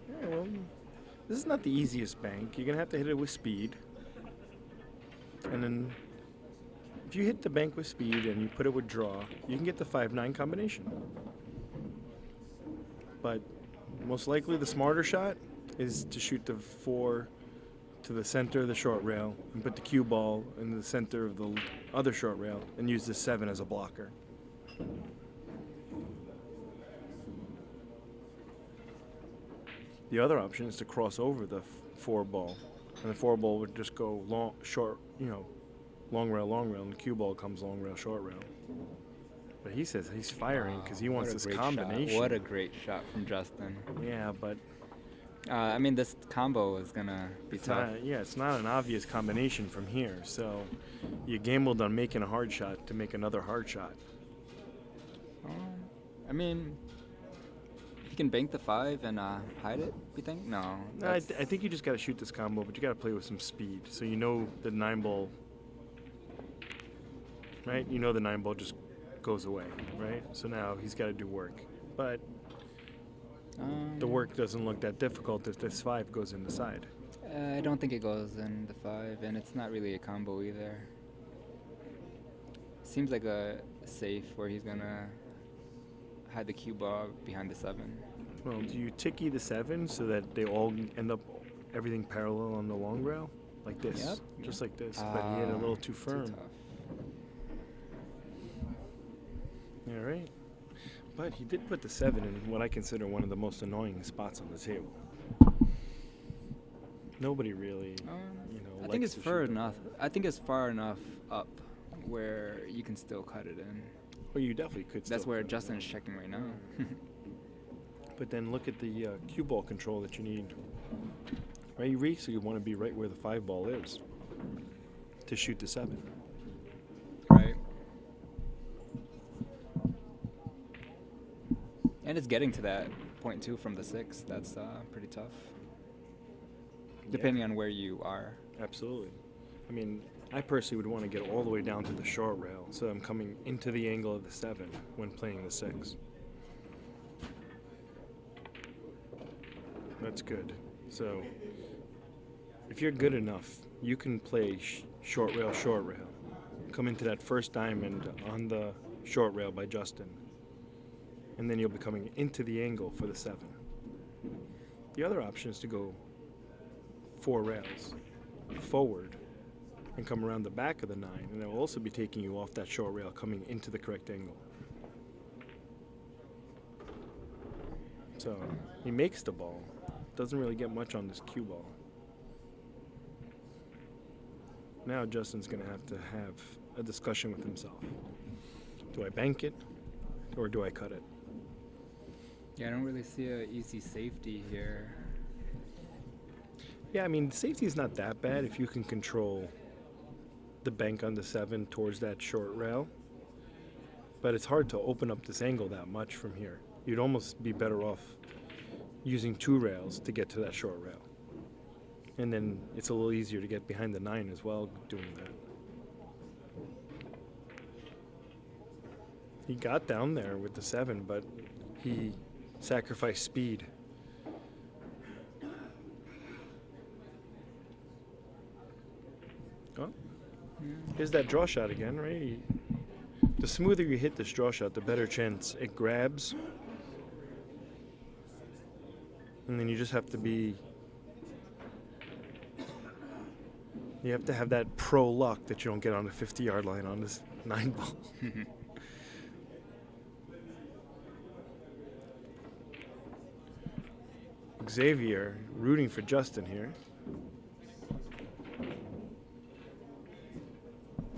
Speaker 2: Yeah, well, this is not the easiest bank. You're gonna have to hit it with speed, and then if you hit the bank with speed and you put it with draw, you can get the 5-9 combination. But most likely, the smarter shot is to shoot the 4 to the center of the short rail and put the cue ball in the center of the other short rail and use the 7 as a blocker. The other option is to cross over the 4 ball, and the 4 ball would just go long, short, long rail, and the cue ball comes long rail, short rail. But he says he's firing because he wants
Speaker 4: What a
Speaker 2: this
Speaker 4: great
Speaker 2: combination.
Speaker 4: Shot. What a great shot from Justin.
Speaker 2: Yeah, but
Speaker 4: I mean, this combo is gonna be
Speaker 2: it's
Speaker 4: tough.
Speaker 2: it's not an obvious combination from here. So you gambled on making a hard shot to make another hard shot.
Speaker 4: I mean, he can bank the 5 and hide it. You think? No.
Speaker 2: No, I think you just got to shoot this combo, but you got to play with some speed. So you know the 9 ball, right? You know the 9 ball just goes away, right? So now he's got to do work. But the work doesn't look that difficult if this 5 goes in the side.
Speaker 4: I don't think it goes in the 5, and it's not really a combo either. Seems like a safe where he's gonna hide the cue ball behind the 7.
Speaker 2: Well, do you ticky the 7 so that they all end up everything parallel on the long rail? Like this. Just like this. But he hit a little too firm.
Speaker 4: Tough.
Speaker 2: All right. But he did put the 7 in what I consider one of the most annoying spots on the table. Nobody really,
Speaker 4: I think
Speaker 2: likes
Speaker 4: it's
Speaker 2: to
Speaker 4: far
Speaker 2: shoot that
Speaker 4: enough.
Speaker 2: ball.
Speaker 4: I think it's far enough up where you can still cut it in.
Speaker 2: Well, you definitely could.
Speaker 4: That's
Speaker 2: still
Speaker 4: where
Speaker 2: cut it
Speaker 4: Justin
Speaker 2: in.
Speaker 4: is checking right now.
Speaker 2: But then look at the cue ball control that you need. Right, you basically want to be right where the 5 ball is to shoot the 7.
Speaker 4: Right. And it's getting to that point too from the 6. That's pretty tough. Depending on where you are.
Speaker 2: Absolutely. I mean, I personally would want to get all the way down to the short rail, so I'm coming into the angle of the 7 when playing the 6. That's good. So, if you're good enough, you can play short rail, come into that first diamond on the short rail by Justin, and then you'll be coming into the angle for the 7. The other option is to go 4 rails forward and come around the back of the 9, and it will also be taking you off that short rail coming into the correct angle. So he makes the ball, doesn't really get much on this cue ball. Now Justin's going to have a discussion with himself. Do I bank it or do I cut it?
Speaker 4: Yeah, I don't really see a easy safety here.
Speaker 2: Yeah, I mean, safety is not that bad if you can control the bank on the 7 towards that short rail. But it's hard to open up this angle that much from here. You'd almost be better off using 2 rails to get to that short rail. And then it's a little easier to get behind the 9 as well doing that. He got down there with the 7, but he sacrificed speed. Oh, here's that draw shot again, right? The smoother you hit this draw shot, the better chance it grabs. And then you just have to be... You have to have that pro luck that you don't get on the 50-yard line on this 9 ball. Xavier rooting for Justin here.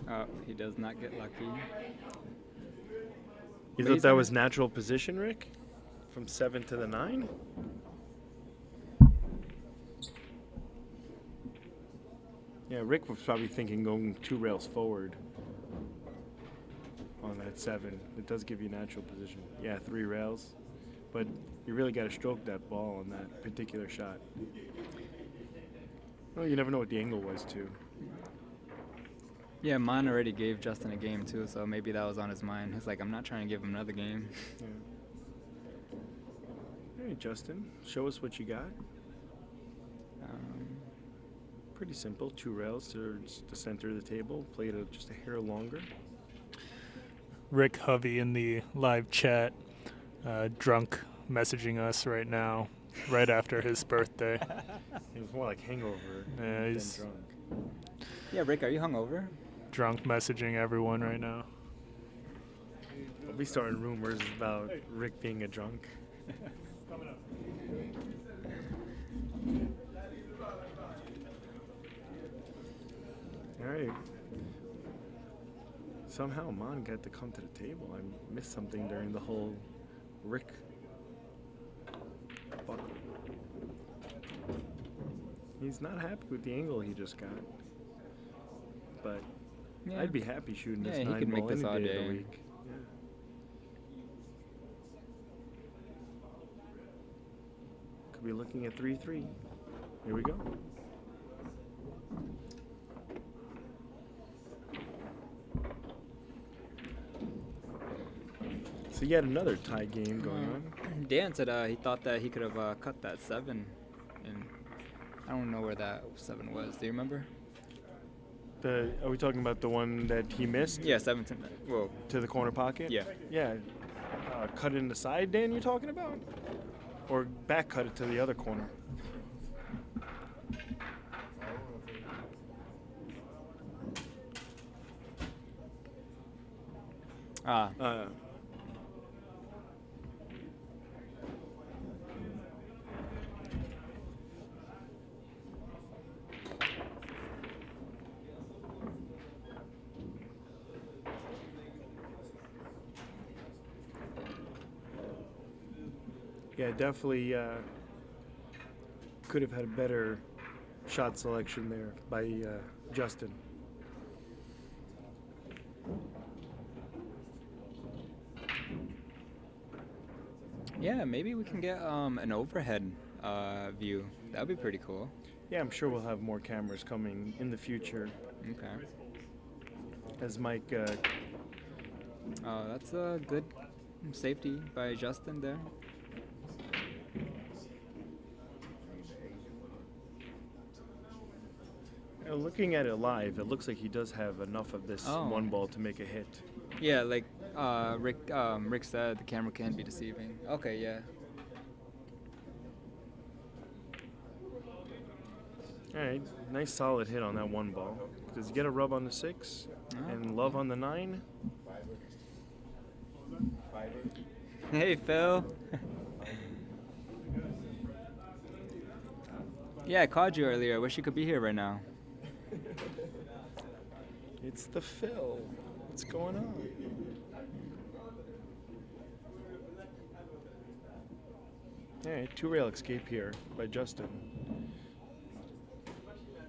Speaker 4: Oh, he does not get lucky.
Speaker 2: You thought that was natural position, Rick? From 7 to the 9? Yeah, Rick was probably thinking going 2 rails forward on that 7. It does give you natural position. Yeah, 3 rails. But you really got to stroke that ball on that particular shot. Well, you never know what the angle was, too.
Speaker 4: Yeah, Mon already gave Justin a game too, so maybe that was on his mind. He's like, I'm not trying to give him another game.
Speaker 2: Yeah. All right, Justin, show us what you got. Pretty simple, 2 rails towards the center of the table. Played it just a hair longer.
Speaker 1: Rick Hovey in the live chat, drunk messaging us right now, right after his birthday.
Speaker 2: It was more like hangover
Speaker 1: Yeah,
Speaker 2: than
Speaker 1: he's
Speaker 2: drunk.
Speaker 4: Yeah, Rick, are you hungover?
Speaker 1: drunk messaging everyone right now.
Speaker 2: We'll be starting rumors about Rick being a drunk. All right. Somehow Mon got to come to the table. I missed something during the whole Rick buckle. He's not happy with the angle he just got. But
Speaker 4: Yeah.
Speaker 2: I'd be happy shooting this
Speaker 4: Yeah, he
Speaker 2: 9
Speaker 4: could make
Speaker 2: ball
Speaker 4: this
Speaker 2: any
Speaker 4: all
Speaker 2: day of
Speaker 4: day.
Speaker 2: the week. Yeah. Could be looking at 3-3. Here we go. So yet another tie game going on.
Speaker 4: Dan said he thought that he could have cut that 7, and I don't know where that 7 was. Do you remember?
Speaker 2: Are we talking about the one that he missed?
Speaker 4: Yeah, 7. Whoa.
Speaker 2: To the corner pocket?
Speaker 4: Yeah.
Speaker 2: Yeah. Cut it in the side, Dan, you talking about? Or back cut it to the other corner? Yeah, definitely could have had a better shot selection there by Justin.
Speaker 4: Yeah, maybe we can get an overhead view. That'd be pretty cool.
Speaker 2: Yeah, I'm sure we'll have more cameras coming in the future
Speaker 4: Okay.
Speaker 2: as Mike.
Speaker 4: That's a good safety by Justin there.
Speaker 2: Looking at it live, it looks like he does have enough of this
Speaker 4: Oh.
Speaker 2: one ball to make a hit.
Speaker 4: Yeah, like Rick said, the camera can be deceiving. Okay, yeah.
Speaker 2: All right, nice solid hit on that one ball. Does he get a rub on the 6
Speaker 4: Oh.
Speaker 2: and love on the 9?
Speaker 4: Hey, Phil. Yeah, I called you earlier. I wish you could be here right now.
Speaker 2: It's the Phil. What's going on? All right, 2-rail escape here by Justin.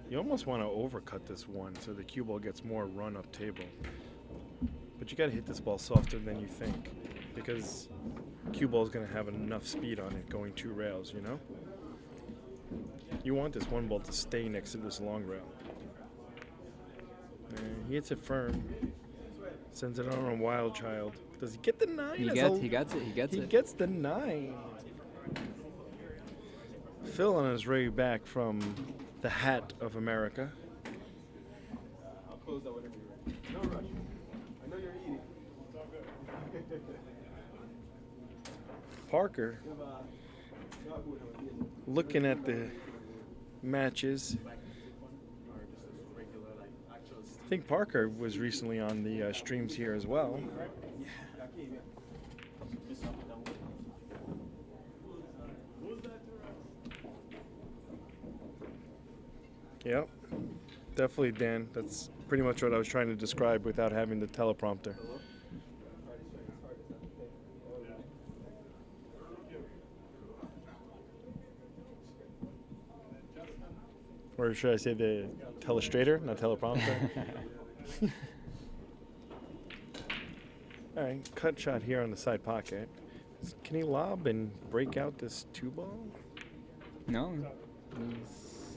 Speaker 2: You almost want to overcut this one so the cue ball gets more run up table. But you got to hit this ball softer than you think because cue ball is going to have enough speed on it going 2 rails, you know? You want this one ball to stay next to this long rail. And he hits it firm. Sends it on a wild child. Does he get the 9?
Speaker 4: He gets it. He
Speaker 2: Gets the 9. Phil on his way back from the hat of America.
Speaker 5: I'll close that whenever you're ready. No rush. I know you're eating. It's all good.
Speaker 2: Parker looking at the matches. I think Parker was recently on the streams here as well. Yep, definitely, Dan. That's pretty much what I was trying to describe without having the teleprompter. Or should I say the telestrator, not teleprompter? All right, cut shot here on the side pocket. Can he lob and break out this 2 ball?
Speaker 4: No.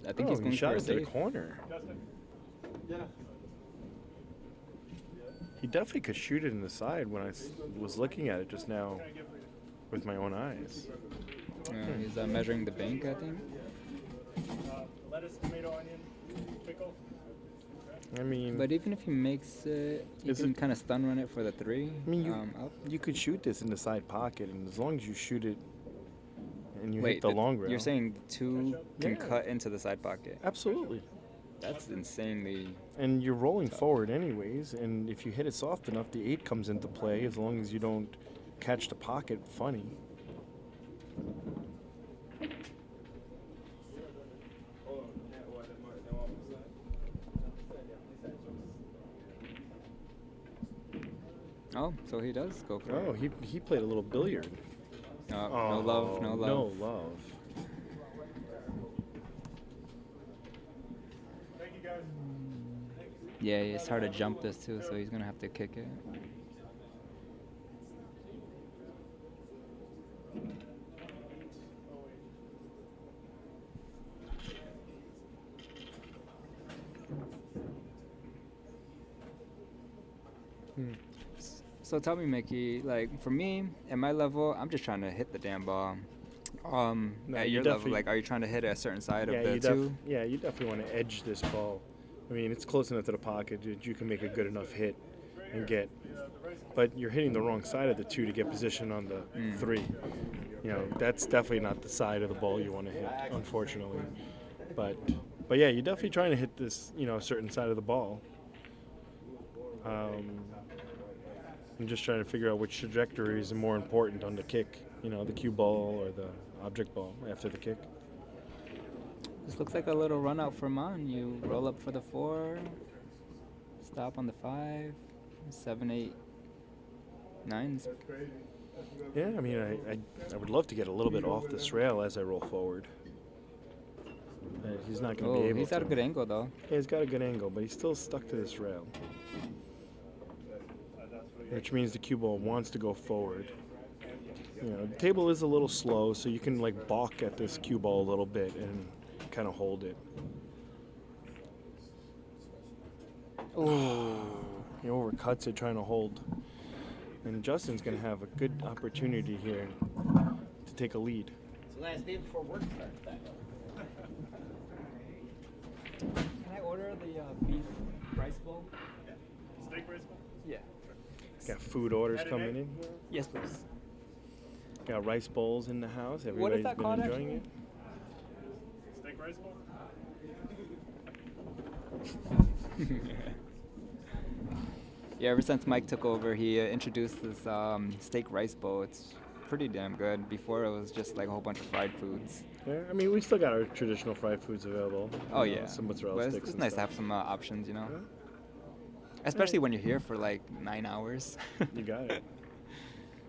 Speaker 4: I think he's
Speaker 2: he
Speaker 4: going
Speaker 2: shot
Speaker 4: for a
Speaker 2: it to the
Speaker 4: safe.
Speaker 2: corner. He definitely could shoot it in the side when I was looking at it just now with my own eyes.
Speaker 4: He's measuring the bank, I think.
Speaker 1: Lettuce, tomato, onion, pickle.
Speaker 2: I mean,
Speaker 4: But even if he makes it, you
Speaker 2: Is
Speaker 4: can
Speaker 2: it-
Speaker 4: kind of stun run it for the 3.
Speaker 2: I mean,
Speaker 4: up.
Speaker 2: you could shoot this in the side pocket, and as long as you shoot it and you
Speaker 4: Wait,
Speaker 2: hit the long rail.
Speaker 4: you're saying the 2 can
Speaker 2: Yeah.
Speaker 4: cut into the side pocket?
Speaker 2: Absolutely.
Speaker 4: That's insanely.
Speaker 2: And you're rolling forward anyways, and if you hit it soft enough, the 8 comes into play as long as you don't catch the pocket funny.
Speaker 4: Oh, so he does go for
Speaker 2: Oh,
Speaker 4: it.
Speaker 2: he played a little billiard.
Speaker 4: No love, no love.
Speaker 2: No love.
Speaker 1: Thank you, guys.
Speaker 4: Yeah, it's hard to jump this too, so he's gonna have to kick it. So tell me, Mickey, like for me, at my level, I'm just trying to hit the damn ball.
Speaker 2: No,
Speaker 4: At
Speaker 2: you
Speaker 4: your level,
Speaker 2: definitely-
Speaker 4: like, are you trying to hit a certain side
Speaker 2: Yeah,
Speaker 4: of the
Speaker 2: you
Speaker 4: 2?
Speaker 2: yeah, you definitely want to edge this ball. I mean, it's close enough to the pocket that you can make a good enough hit and get. But you're hitting the wrong side of the 2 to get position on the 3. You know, that's definitely not the side of the ball you want to hit, unfortunately. But yeah, you're definitely trying to hit this, a certain side of the ball. I'm just trying to figure out which trajectory is more important on the kick. The cue ball or the object ball after the kick.
Speaker 4: This looks like a little run out for Mon. You roll up for the 4, stop on the 5, 7, 8. Nines.
Speaker 2: Yeah, I mean, I would love to get a little bit off this rail as I roll forward. He's not going to be
Speaker 4: Oh,
Speaker 2: able
Speaker 4: he's
Speaker 2: to.
Speaker 4: at a good angle though.
Speaker 2: Yeah, he's got a good angle, but he's still stuck to this rail. Which means the cue ball wants to go forward. You know, the table is a little slow, so you can like balk at this cue ball a little bit and kind of hold it.
Speaker 4: Oh.
Speaker 2: He overcuts it trying to hold. And Justin's going to have a good opportunity here to take a lead.
Speaker 6: It's the last day before work starts back up. Can I order the beef rice bowl?
Speaker 1: Steak rice bowl?
Speaker 6: Yeah.
Speaker 2: Got food orders coming in.
Speaker 6: Yes, please.
Speaker 2: Got rice bowls in the house.
Speaker 6: What is
Speaker 2: Everybody's
Speaker 6: that
Speaker 2: been
Speaker 6: called,
Speaker 2: enjoying
Speaker 6: actually?
Speaker 1: Steak rice bowl?
Speaker 4: Yeah, ever since Mike took over, he introduced this steak rice bowl. It's pretty damn good. Before it was just like a whole bunch of fried foods.
Speaker 2: it. Yeah, I mean, we still got our traditional fried foods available.
Speaker 4: Oh
Speaker 2: You know,
Speaker 4: yeah.
Speaker 2: some mozzarella
Speaker 4: But
Speaker 2: sticks
Speaker 4: it's
Speaker 2: and
Speaker 4: nice to
Speaker 2: stuff.
Speaker 4: have some options, you know.
Speaker 2: Yeah.
Speaker 4: Especially when you're here for like 9 hours.
Speaker 2: You got it.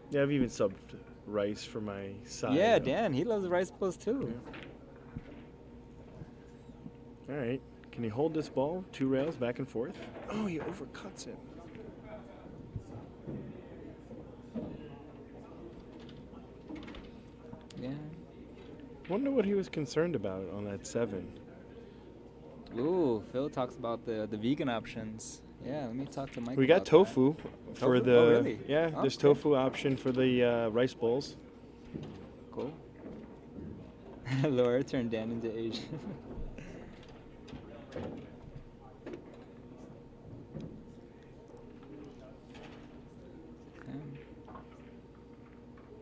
Speaker 2: Yeah, I've even subbed rice for my side.
Speaker 4: Yeah,
Speaker 2: you know.
Speaker 4: Dan, he loves rice bowls too.
Speaker 2: All right. Can he hold this ball 2 rails back and forth? Oh, he overcuts it.
Speaker 4: Yeah.
Speaker 2: Wonder what he was concerned about on that 7.
Speaker 4: Ooh, Phil talks about the vegan options. Yeah, let me talk to Mike.
Speaker 2: We got
Speaker 4: about that.
Speaker 2: tofu for
Speaker 4: Tofu?
Speaker 2: the.
Speaker 4: Oh, really?
Speaker 2: Yeah,
Speaker 4: Oh,
Speaker 2: there's
Speaker 4: okay.
Speaker 2: tofu option for the rice bowls.
Speaker 4: Cool. Laura turned Dan into Asian.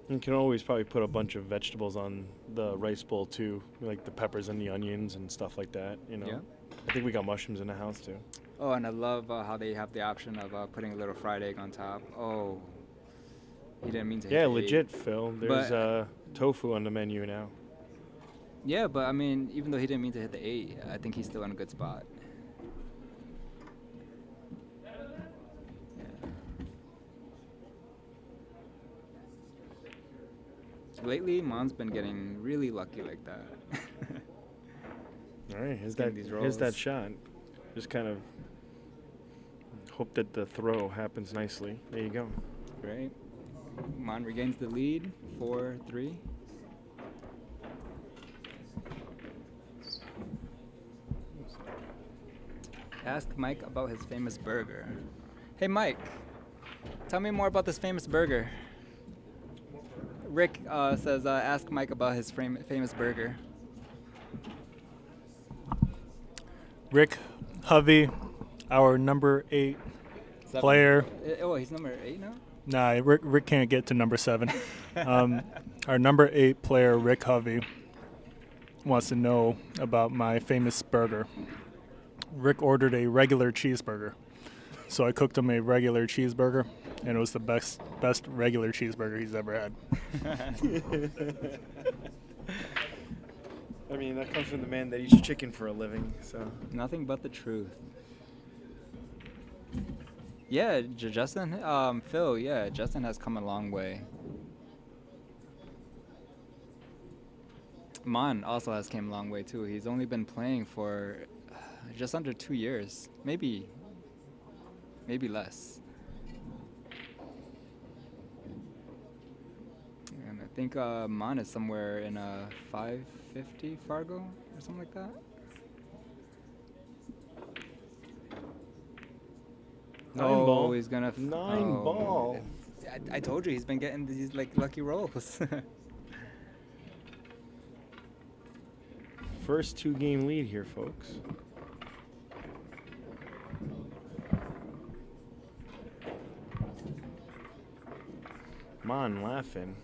Speaker 2: You can always probably put a bunch of vegetables on the rice bowl too, like the peppers and the onions and stuff like that. You know.
Speaker 4: Yeah.
Speaker 2: I think we got mushrooms in the house too.
Speaker 4: Oh, and I love how they have the option of putting a little fried egg on top. Oh, he didn't mean to. hit
Speaker 2: Yeah,
Speaker 4: the
Speaker 2: legit,
Speaker 4: eight.
Speaker 2: Phil. There's
Speaker 4: But-
Speaker 2: tofu on the menu now.
Speaker 4: Yeah, but I mean, even though he didn't mean to hit the 8, I think he's still in a good spot. Lately, Mon's been getting really lucky like that.
Speaker 2: All right, here's
Speaker 4: Getting
Speaker 2: that.
Speaker 4: these
Speaker 2: Here's that
Speaker 4: rolls.
Speaker 2: shot. Just kind of hope that the throw happens nicely. There you go.
Speaker 4: Right? Mon regains the lead, 4-3. Ask Mike about his famous burger. Hey Mike, tell me more about this famous burger. Rick says, ask Mike about his famous burger.
Speaker 1: Rick Hovey, our number 8
Speaker 4: Seven.
Speaker 1: player.
Speaker 4: Oh, he's number 8 now?
Speaker 1: Nah, Rick can't get to number 7. Our number 8 player, Rick Hovey, wants to know about my famous burger. Rick ordered a regular cheeseburger, so I cooked him a regular cheeseburger, and it was the best regular cheeseburger he's ever had.
Speaker 2: I mean, that comes from the man that eats chicken for a living. So.
Speaker 4: Nothing but the truth. Yeah, Justin, Phil, yeah, Justin has come a long way. Mon also has came a long way too. He's only been playing for just under 2 years, maybe less. And I think Mon is somewhere in a 550 Fargo or something like that.
Speaker 2: Nine ball.
Speaker 4: He's gonna.
Speaker 2: Nine ball.
Speaker 4: I told you he's been getting these like lucky rolls.
Speaker 2: First 2-game lead here, folks. Mon laughing,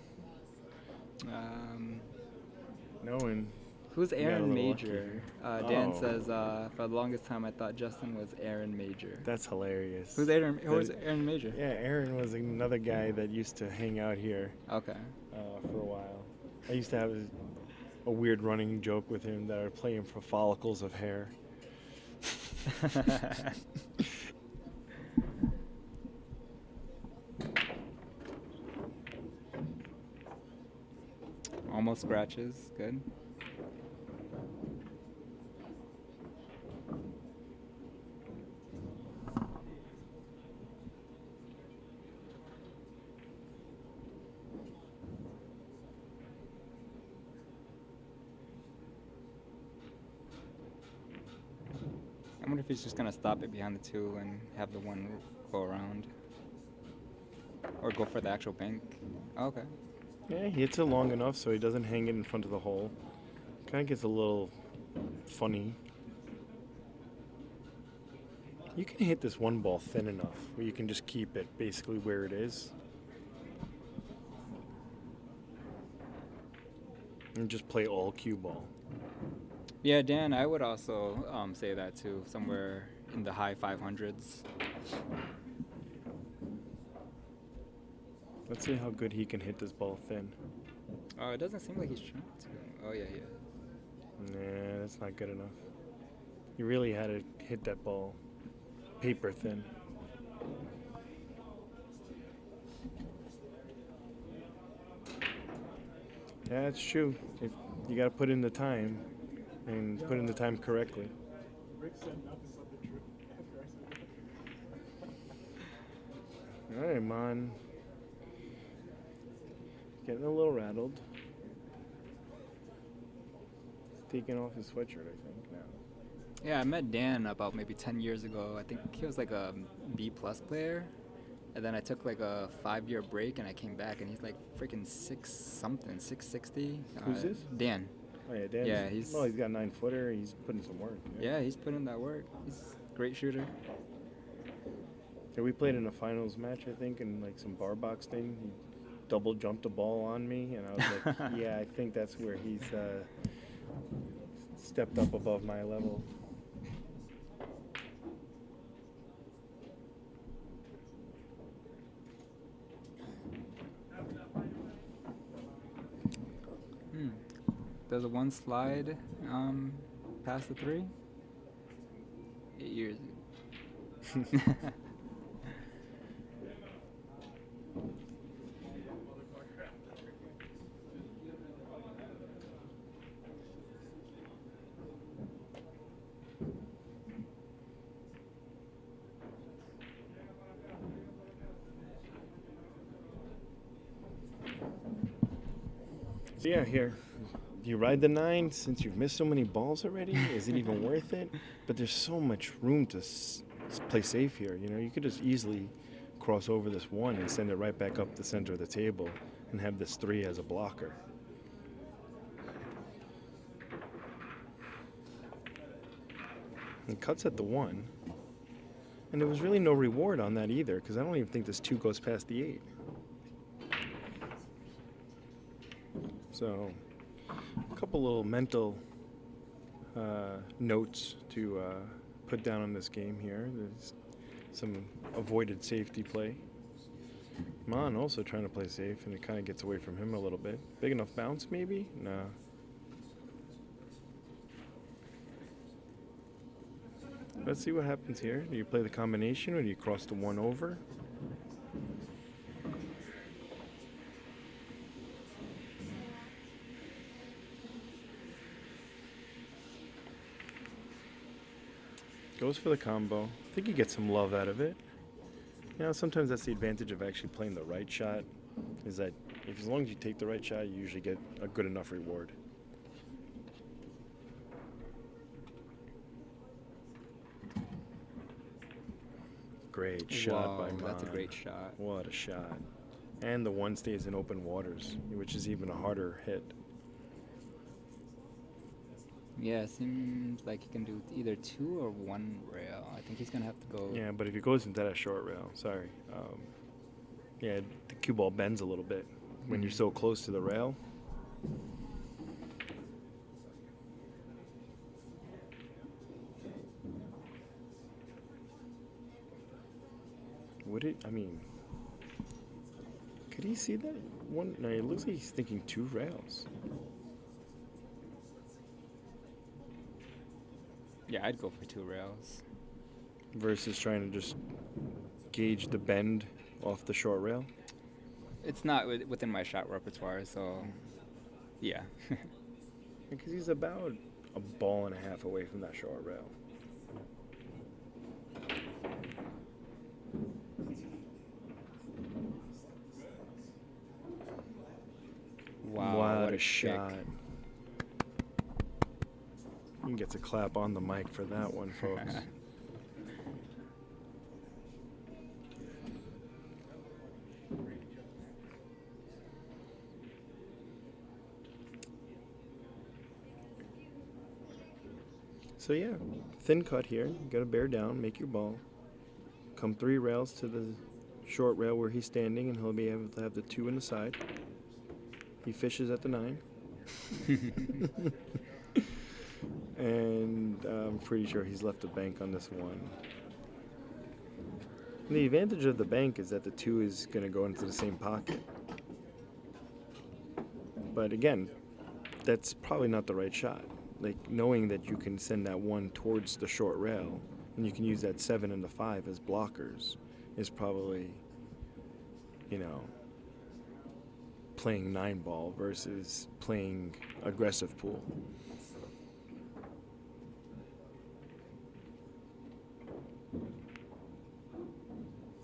Speaker 2: knowing.
Speaker 4: Who's
Speaker 2: got a
Speaker 4: Aaron
Speaker 2: little lucky
Speaker 4: Major?
Speaker 2: here.
Speaker 4: Dan
Speaker 2: Oh.
Speaker 4: says for the longest time I thought Justin was Aaron Major.
Speaker 2: That's hilarious.
Speaker 4: Who's Who's Aaron Major?
Speaker 2: Yeah, Aaron was another guy that used to hang out here
Speaker 4: Okay.
Speaker 2: for a while. I used to have a weird running joke with him that I would play him for follicles of hair.
Speaker 4: Almost scratches. Good. I wonder if he's just gonna stop it behind the 2 and have the 1 go around. Or go for the actual bank. Okay.
Speaker 2: Yeah, he hits it long enough so he doesn't hang it in front of the hole. Kind of gets a little funny. You can hit this 1 ball thin enough where you can just keep it basically where it is. And just play all cue ball.
Speaker 4: Yeah, Dan, I would also say that too. Somewhere in the high 500s.
Speaker 2: Let's see how good he can hit this ball thin.
Speaker 4: Oh, it doesn't seem like he's trying to. Oh, yeah, he is.
Speaker 2: Nah, that's not good enough. You really had to hit that ball paper thin. Yeah, it's true. If you got to put in the time and put in the time correctly.
Speaker 1: Rick said nothing but the truth.
Speaker 2: All right, man. Getting a little rattled. Taking off his sweatshirt, I think, now.
Speaker 4: Yeah, I met Dan about maybe 10 years ago. I think he was like a B-plus player. And then I took like a 5-year break and I came back and he's like freaking 660.
Speaker 2: Who's this?
Speaker 4: Dan.
Speaker 2: Oh, yeah, Dan.
Speaker 4: Yeah, he's
Speaker 2: got a 9-footer. He's putting some work.
Speaker 4: Yeah, he's putting in that work. He's a great shooter.
Speaker 2: Yeah, we played in a finals match, I think, in like some bar box thing. He double jumped a ball on me, and I was like, yeah, I think that's where he's stepped up above my level.
Speaker 4: Does a 1 slide past the 3? 8 years.
Speaker 2: So yeah, here. Do you ride the 9 since you've missed so many balls already? Is it even worth it? But there's so much room to play safe here. You know, you could just easily cross over this 1 and send it right back up the center of the table and have this 3 as a blocker. It cuts at the 1. And there was really no reward on that either, because I don't even think this 2 goes past the 8. So, a couple little mental notes to put down on this game here. There's some avoided safety play. Mon also trying to play safe, and it kind of gets away from him a little bit. Big enough bounce, maybe? Nah. Let's see what happens here. Do you play the combination, or do you cross the 1 over? Goes for the combo. I think you get some love out of it. You know, sometimes that's the advantage of actually playing the right shot, is that as long as you take the right shot, you usually get a good enough reward. Great shot by Mon.
Speaker 4: That's a great shot.
Speaker 2: What a shot. And the 1 stays in open waters, which is even a harder hit.
Speaker 4: Yeah, it seems like he can do either 2 or 1 rail. I think he's going to have to go.
Speaker 2: Yeah, but if he goes into that short rail, sorry. Yeah, the cue ball bends a little bit when you're so close to the rail. Would it? I mean, could he see that 1? No, it looks like he's thinking 2 rails.
Speaker 4: Yeah, I'd go for 2 rails.
Speaker 2: Versus trying to just gauge the bend off the short rail.
Speaker 4: It's not within my shot repertoire, so Yeah.
Speaker 2: Because he's about a ball and a half away from that short rail.
Speaker 4: Wow, what a
Speaker 2: shot.
Speaker 4: kick.
Speaker 2: You can get a clap on the mic for that one, folks. So yeah, thin cut here. You gotta bear down, make your ball. Come 3 rails to the short rail where he's standing, and he'll be able to have the 2 in the side. He fishes at the 9. And I'm pretty sure he's left the bank on this one. And the advantage of the bank is that the 2 is gonna go into the same pocket. But again, that's probably not the right shot. Like, knowing that you can send that 1 towards the short rail and you can use that 7 and the 5 as blockers is probably, you know, playing 9 ball versus playing aggressive pool.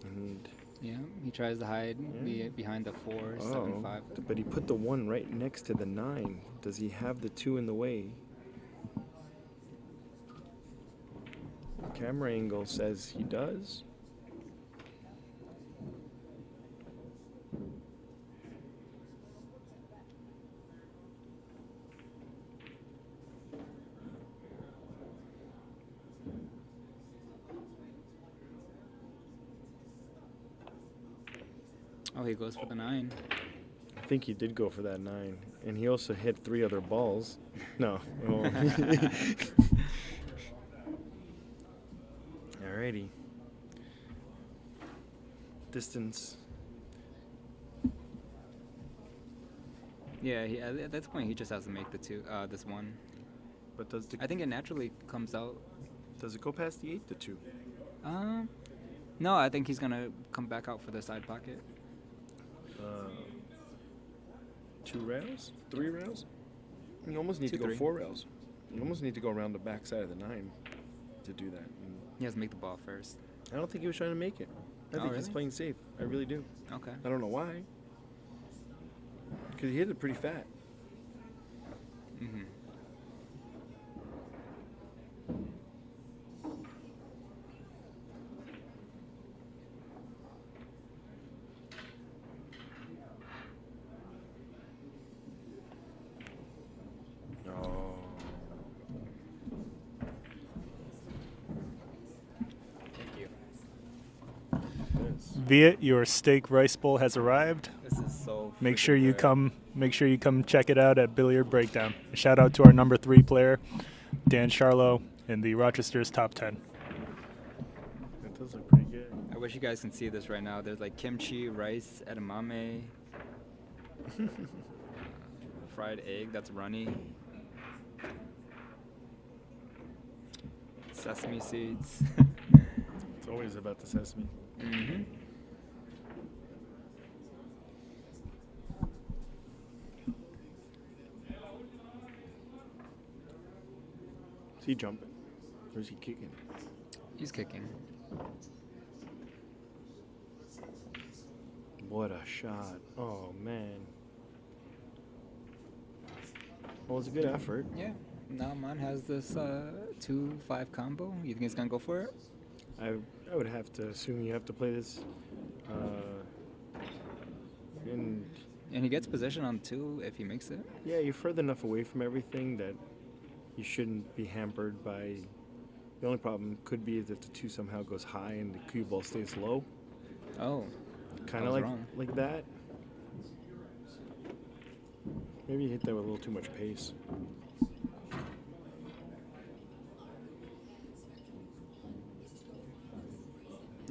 Speaker 2: And
Speaker 4: Yeah, he tries to hide behind the 4, 7, 5.
Speaker 2: but he put the 1 right next to the 9. Does he have the 2 in the way? Camera angle says he does.
Speaker 4: Oh, he goes for the 9.
Speaker 2: I think he did go for that 9. And he also hit 3 other balls. No. Oh. Alrighty. Distance.
Speaker 4: Yeah, at that point he just has to make the 2, this 1.
Speaker 2: But does
Speaker 4: I think it naturally comes out.
Speaker 2: it go past the 8 to 2?
Speaker 4: No, I think he's gonna come back out for the side pocket.
Speaker 2: 2 rails? 3 rails? You almost need
Speaker 4: 2,
Speaker 2: to go
Speaker 4: 3.
Speaker 2: 4 rails. You almost need to go around the back side of the 9 to do that. And
Speaker 4: He has to make the ball first.
Speaker 2: I don't think he was trying to make it. I think he's
Speaker 4: really?
Speaker 2: playing safe. I really do.
Speaker 4: Okay.
Speaker 2: I don't know why. Because he hit it pretty fat.
Speaker 4: Mm-hmm.
Speaker 2: Oh.
Speaker 4: Thank you.
Speaker 1: Viet, your steak rice bowl has arrived.
Speaker 4: This is so.
Speaker 1: Make
Speaker 4: freaking
Speaker 1: sure you
Speaker 4: good.
Speaker 1: come. Make sure you come check it out at Billiard Breakdown. A shout out to our number 3 player, Dan Charlo, in the Rochester's top 10.
Speaker 2: That does look pretty good.
Speaker 4: I wish you guys can see this right now. There's like kimchi, rice, edamame, fried egg that's runny, sesame seeds.
Speaker 2: It's always about the sesame.
Speaker 4: Mm-hmm.
Speaker 2: Is he jumping? Or is he kicking?
Speaker 4: He's kicking.
Speaker 2: What a shot. Oh, man. Well, it's a good effort.
Speaker 4: Yeah. Now Man has this 2-5 combo. You think he's gonna go for it?
Speaker 2: I would have to assume you have to play this. And
Speaker 4: And he gets position on 2 if he makes it.
Speaker 2: yeah, you're further enough away from everything that you shouldn't be hampered by. The only problem could be that the 2 somehow goes high and the cue ball stays low.
Speaker 4: Oh.
Speaker 2: Kind
Speaker 4: I
Speaker 2: of
Speaker 4: was wrong.
Speaker 2: like that. Maybe you hit that with a little too much pace.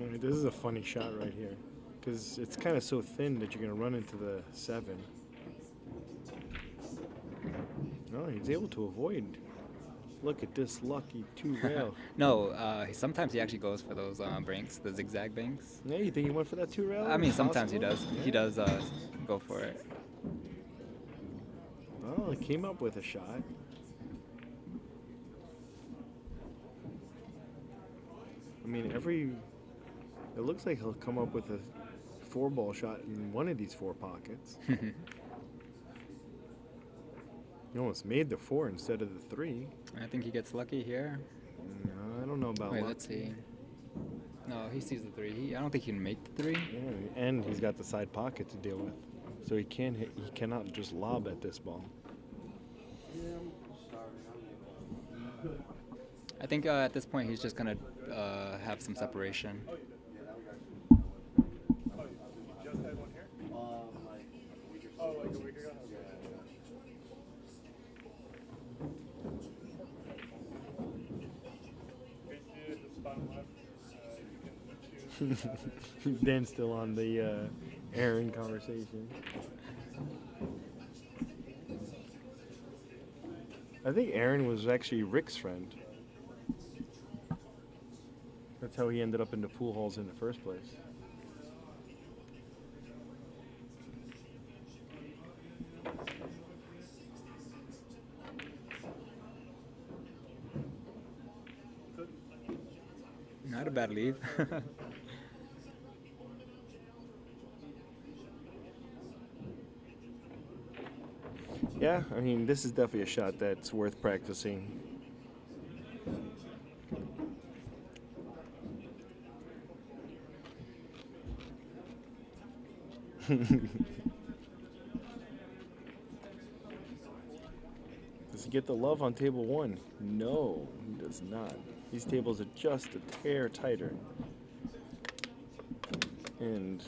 Speaker 2: Alright, this is a funny shot right here. Because it's kind of so thin that you're going to run into the 7. No, he's able to avoid. Look at this lucky 2 rail.
Speaker 4: No, sometimes he actually goes for those banks, the zigzag banks.
Speaker 2: Yeah, you think he went for that 2 rail?
Speaker 4: I mean, sometimes he
Speaker 2: Possible?
Speaker 4: does. He does go for it.
Speaker 2: Oh, he came up with a shot. I mean, it looks like he'll come up with a 4-ball shot in one of these 4 pockets. He almost made the 4 instead of the 3.
Speaker 4: I think he gets lucky here.
Speaker 2: No, I don't know about
Speaker 4: Wait,
Speaker 2: luck.
Speaker 4: let's see. No, he sees the 3. I don't think he can make the 3.
Speaker 2: Yeah, and he's got the side pocket to deal with, so he can hit. He cannot just lob at this ball.
Speaker 4: I think at this point he's just gonna have some separation.
Speaker 2: Dan's still on the Aaron conversation. I think Aaron was actually Rick's friend. That's how he ended up into pool halls in the first place.
Speaker 4: Not a bad leave.
Speaker 2: Yeah, I mean, this is definitely a shot that's worth practicing. Does he get the love on table 1? No, he does not. These tables are just a tear tighter. And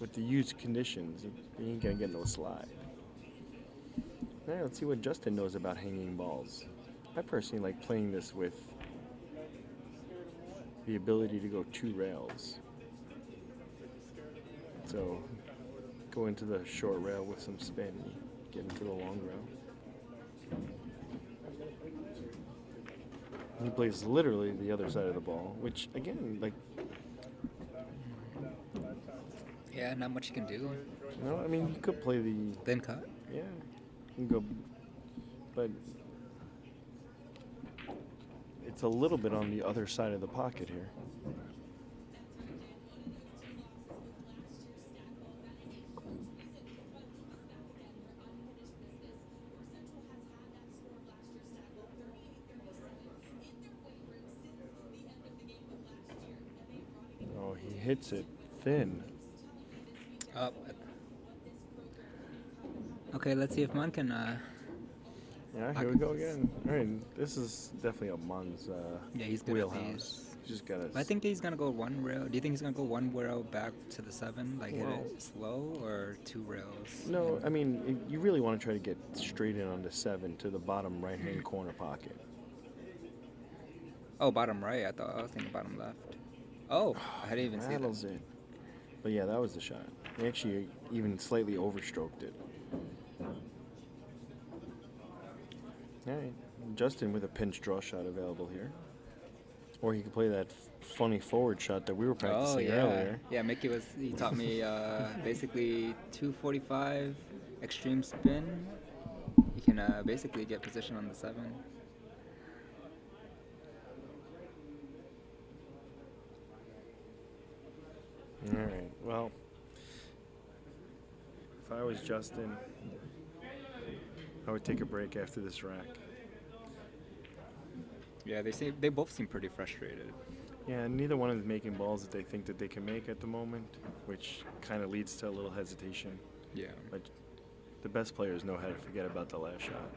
Speaker 2: with the used conditions, he ain't gonna get no slide. All right, let's see what Justin knows about hanging balls. I personally like playing this with the ability to go 2 rails. So go into the short rail with some spin, get into the long rail. He plays literally the other side of the ball, which again, like,
Speaker 4: Yeah, not much you can do.
Speaker 2: no, I mean, you could play the,
Speaker 4: Then cut.
Speaker 2: yeah, you can go, but it's a little bit on the other side of the pocket here. Oh, he hits it thin.
Speaker 4: Up. Okay, let's see if Man can.
Speaker 2: Yeah, here we go again. All right, this is definitely a Man's
Speaker 4: Yeah, he's good at
Speaker 2: wheelhouse.
Speaker 4: these.
Speaker 2: He's just gotta.
Speaker 4: I think that he's gonna go 1 rail. Do you think he's gonna go 1 rail back to the 7, like hit
Speaker 2: Well-
Speaker 4: it slow, or 2 rails?
Speaker 2: No, I mean, you really want to try to get straight in on the 7 to the bottom right-hand corner pocket.
Speaker 4: Oh, bottom right. I was thinking bottom left. Oh, I didn't even see that.
Speaker 2: Rattles it. But yeah, that was the shot. He actually even slightly overstroked it. All right, Justin with a pinch draw shot available here. Or he could play that funny forward shot that we were practicing earlier.
Speaker 4: Yeah, he taught me basically 245 extreme spin. You can basically get position on the 7.
Speaker 2: All right, well, if I was Justin, I would take a break after this rack.
Speaker 4: Yeah, they both seem pretty frustrated.
Speaker 2: Yeah, neither one is making balls that they think that they can make at the moment, which kind of leads to a little hesitation.
Speaker 4: Yeah.
Speaker 2: But the best players know how to forget about the last shot.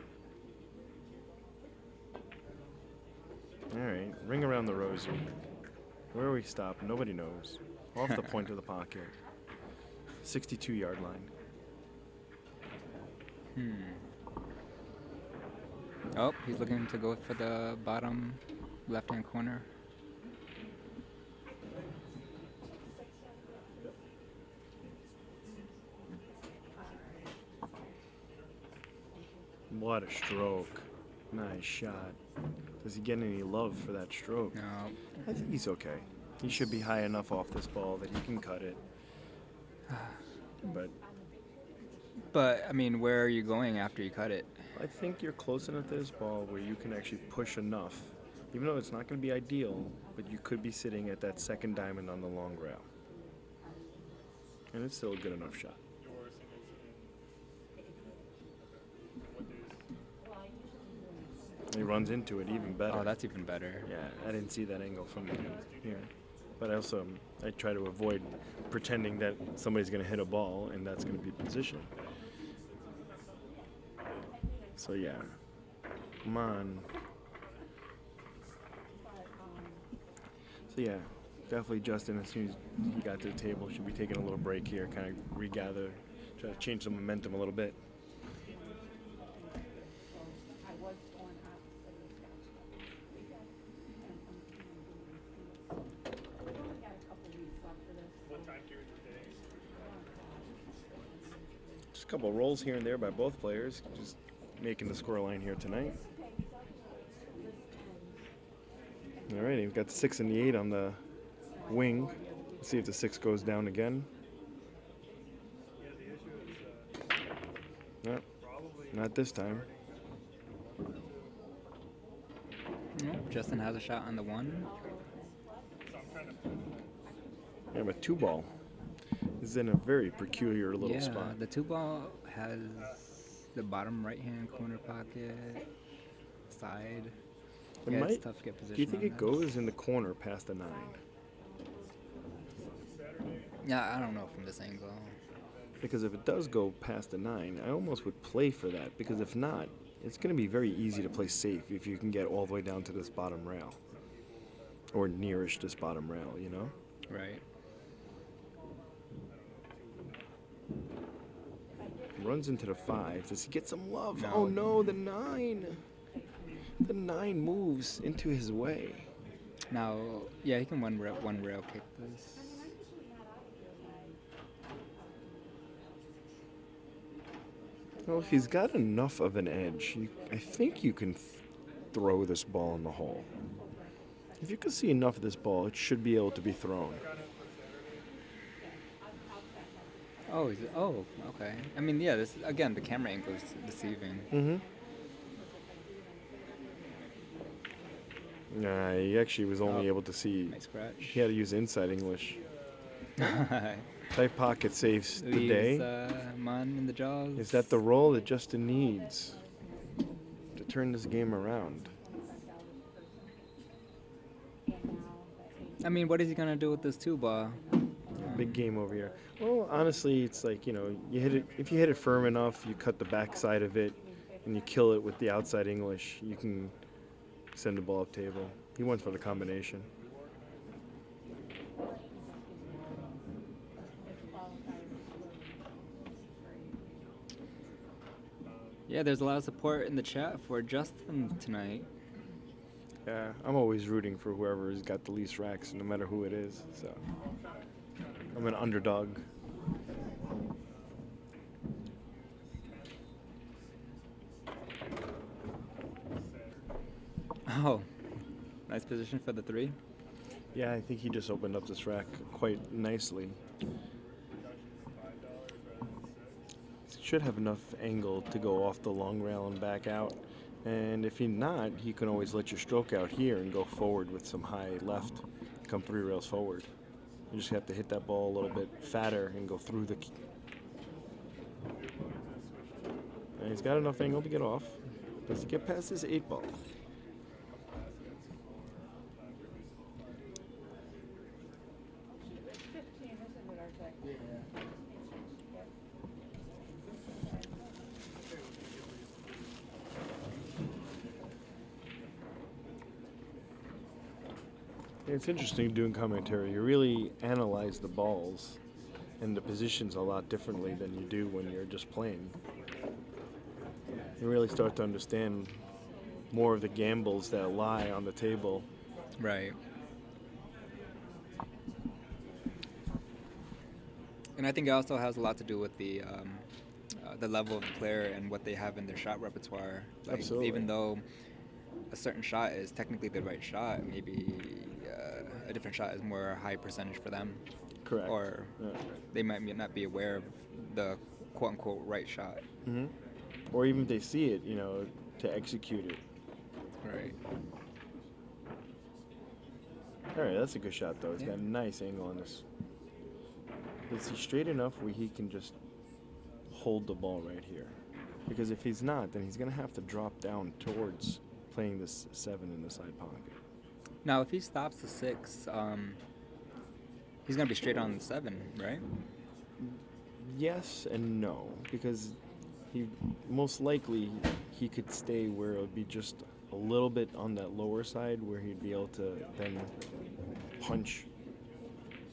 Speaker 2: All right, ring around the rosy. Where we stop, nobody knows. Off the point of the pocket. 62-yard line.
Speaker 4: Oh, he's looking to go for the bottom left-hand corner.
Speaker 2: What a stroke. Nice shot. Does he get any love for that stroke?
Speaker 4: No.
Speaker 2: I think he's okay. He should be high enough off this ball that he can cut it. But
Speaker 4: But I mean, where are you going after you cut it?
Speaker 2: I think you're close enough to this ball where you can actually push enough, even though it's not going to be ideal, but you could be sitting at that second diamond on the long rail. And it's still a good enough shot. He runs into it even better.
Speaker 4: Oh, that's even better.
Speaker 2: Yeah, I didn't see that angle from here. But also, I try to avoid pretending that somebody's going to hit a ball and that's going to be positioning. So, yeah. Come on. So, yeah. Definitely Justin, as soon as he got to the table, should be taking a little break here, kind of regather, try to change the momentum a little bit. Just a couple rolls here and there by both players, just making the scoreline here tonight. Alrighty, we've got the 6 and the 8 on the wing. Let's see if the 6 goes down again. No, not this time.
Speaker 4: Nope, Justin has a shot on the 1.
Speaker 2: Yeah, but 2 ball is in a very peculiar little spot.
Speaker 4: The 2 ball has the bottom right hand corner pocket, side.
Speaker 2: It
Speaker 4: It's
Speaker 2: might,
Speaker 4: tough to get position.
Speaker 2: do you think
Speaker 4: on
Speaker 2: it
Speaker 4: that.
Speaker 2: goes in the corner past the 9?
Speaker 4: Yeah, I don't know from this angle.
Speaker 2: Because if it does go past the 9, I almost would play for that. Because if not, it's going to be very easy to play safe if you can get all the way down to this bottom rail. Or nearish this bottom rail, you know?
Speaker 4: Right.
Speaker 2: Runs into the 5. Does he get some love?
Speaker 4: No.
Speaker 2: Oh no, the 9! The 9 moves into his way.
Speaker 4: Now, yeah, he can one rail kick this.
Speaker 2: Well, if he's got enough of an edge, I think you can throw this ball in the hole. If you can see enough of this ball, it should be able to be thrown.
Speaker 4: Oh, okay. I mean, yeah, this again, the camera angle is deceiving.
Speaker 2: Mm-hmm. Nah, he actually was only able to see.
Speaker 4: Nice scratch.
Speaker 2: He had to use inside English. Tight pocket saves the
Speaker 4: Leaves,
Speaker 2: day.
Speaker 4: Mun in the jaws.
Speaker 2: Is that the roll that Justin needs to turn this game around?
Speaker 4: I mean, what is he gonna do with this 2 ball?
Speaker 2: Big game over here. Well, honestly, it's like, you know, you hit it. If you hit it firm enough, you cut the backside of it, and you kill it with the outside English, you can send the ball up table. He went for the combination.
Speaker 4: Yeah, there's a lot of support in the chat for Justin tonight.
Speaker 2: Yeah, I'm always rooting for whoever has got the least racks, no matter who it is. So I'm an underdog.
Speaker 4: Oh, nice position for the 3.
Speaker 2: Yeah, I think he just opened up this rack quite nicely. Should have enough angle to go off the long rail and back out. And if he's not, he can always let your stroke out here and go forward with some high left, come 3 rails forward. You just have to hit that ball a little bit fatter and go through the... And he's got enough angle to get off. Does he get past his 8 ball? It's interesting doing commentary. You really analyze the balls and the positions a lot differently than you do when you're just playing. You really start to understand more of the gambles that lie on the table.
Speaker 4: Right. And I think it also has a lot to do with the level of the player and what they have in their shot repertoire. Like,
Speaker 2: Absolutely.
Speaker 4: even though a certain shot is technically the right shot, maybe a different shot is more high percentage for them.
Speaker 2: Correct.
Speaker 4: Or
Speaker 2: Yeah.
Speaker 4: they might not be aware of the quote unquote right shot.
Speaker 2: Hmm. Or even if they see it, you know, to execute it.
Speaker 4: Right.
Speaker 2: All right, that's a good shot though. He's
Speaker 4: Yeah.
Speaker 2: got a nice angle on this. Is he straight enough where he can just hold the ball right here? Because if he's not, then he's gonna have to drop down towards playing this 7 in the side pocket.
Speaker 4: Now, if he stops the 6, he's gonna be straight on the 7, right?
Speaker 2: Yes and no, because he most likely he could stay where it would be just a little bit on that lower side, where he'd be able to then punch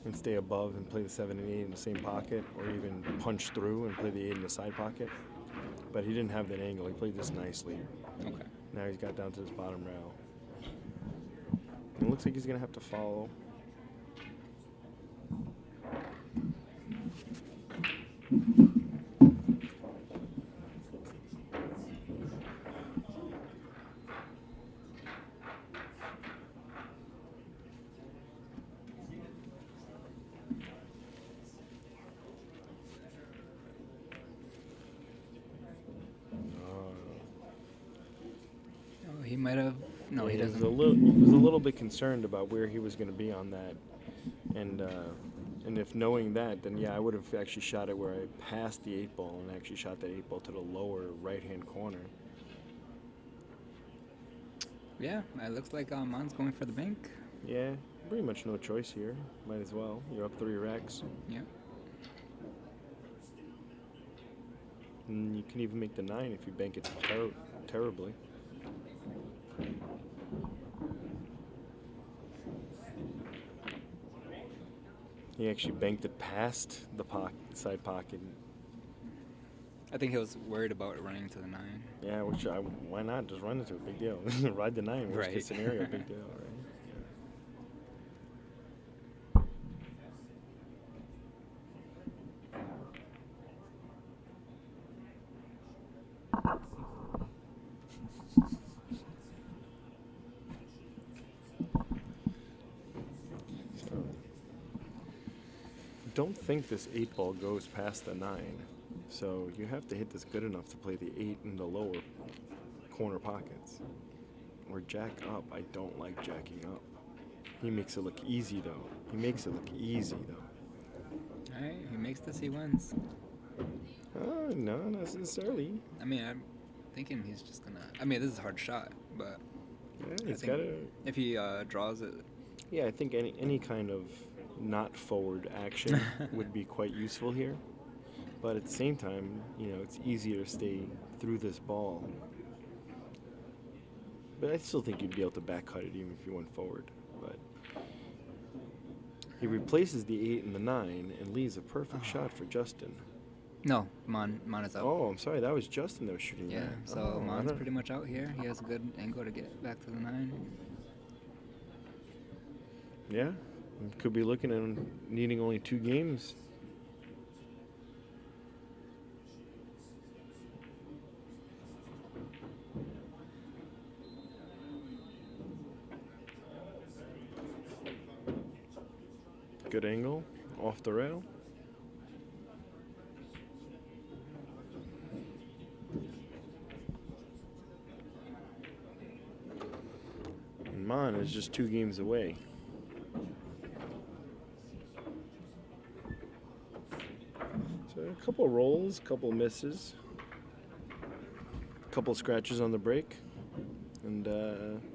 Speaker 2: and stay above and play the 7 and 8 in the same pocket, or even punch through and play the 8 in the side pocket. But he didn't have that angle. He played this nicely.
Speaker 4: Okay.
Speaker 2: Now he's got down to this bottom rail. It looks like he's gonna have to follow.
Speaker 4: Oh, he might have. No, he
Speaker 2: was
Speaker 4: doesn't.
Speaker 2: a little. He was a little bit concerned about where he was going to be on that, and if knowing that, then yeah, I would have actually shot it where I passed the 8 ball and actually shot that 8 ball to the lower right-hand corner.
Speaker 4: Yeah, it looks like Man's going for the bank.
Speaker 2: Yeah, pretty much no choice here. Might as well. You're up 3 racks.
Speaker 4: Yeah.
Speaker 2: And you can even make the 9 if you bank it terribly. He actually banked it past the side pocket.
Speaker 4: I think he was worried about running to the 9.
Speaker 2: Yeah, why not? Just run into it. Big deal. Ride the 9. Worst
Speaker 4: Right.
Speaker 2: case scenario. Big deal, right? Don't think this 8 ball goes past the 9, so you have to hit this good enough to play the 8 in the lower corner pockets. Or jack up. I don't like jacking up. He makes it look easy though.
Speaker 4: Alright, he makes this, he wins.
Speaker 2: No, not necessarily.
Speaker 4: I mean, I'm thinking he's just gonna. I mean, this is a hard shot, but
Speaker 2: Yeah,
Speaker 4: I
Speaker 2: he's
Speaker 4: think
Speaker 2: got to.
Speaker 4: if he draws it,
Speaker 2: Yeah, I think any kind of not forward action would be quite useful here. But at the same time, you know, it's easier to stay through this ball. But I still think you'd be able to back cut it even if you went forward. But he replaces the 8 and the 9 and leaves a perfect shot for Justin.
Speaker 4: no, Man is out.
Speaker 2: Oh, I'm sorry, that was Justin that was shooting
Speaker 4: Yeah,
Speaker 2: that.
Speaker 4: so
Speaker 2: I
Speaker 4: Man's
Speaker 2: don't-
Speaker 4: pretty much out here. He has a good angle to get back to the 9.
Speaker 2: Yeah, could be looking at needing only 2 games. Good angle, off the rail. And Man is just 2 games away. So a couple rolls, couple misses, couple scratches on the break, and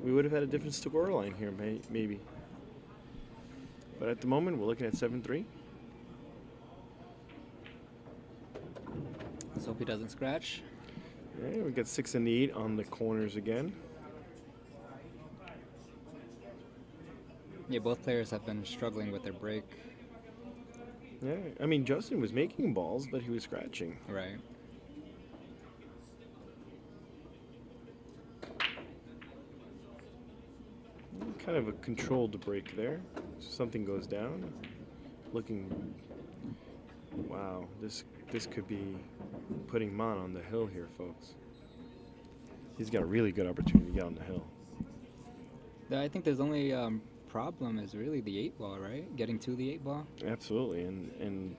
Speaker 2: we would have had a different score line here, maybe. But at the moment, we're looking at 7-3.
Speaker 4: Let's hope he doesn't scratch.
Speaker 2: Yeah, we got 6 and 8 on the corners again.
Speaker 4: Yeah, both players have been struggling with their break.
Speaker 2: Yeah, I mean, Justin was making balls, but he was scratching.
Speaker 4: Right.
Speaker 2: Kind of a controlled break there. Something goes down. Looking, wow, this could be putting Man on the hill here, folks. He's got a really good opportunity to get on the hill.
Speaker 4: I think there's only problem is really the 8 ball, right? Getting to the 8 ball.
Speaker 2: Absolutely, and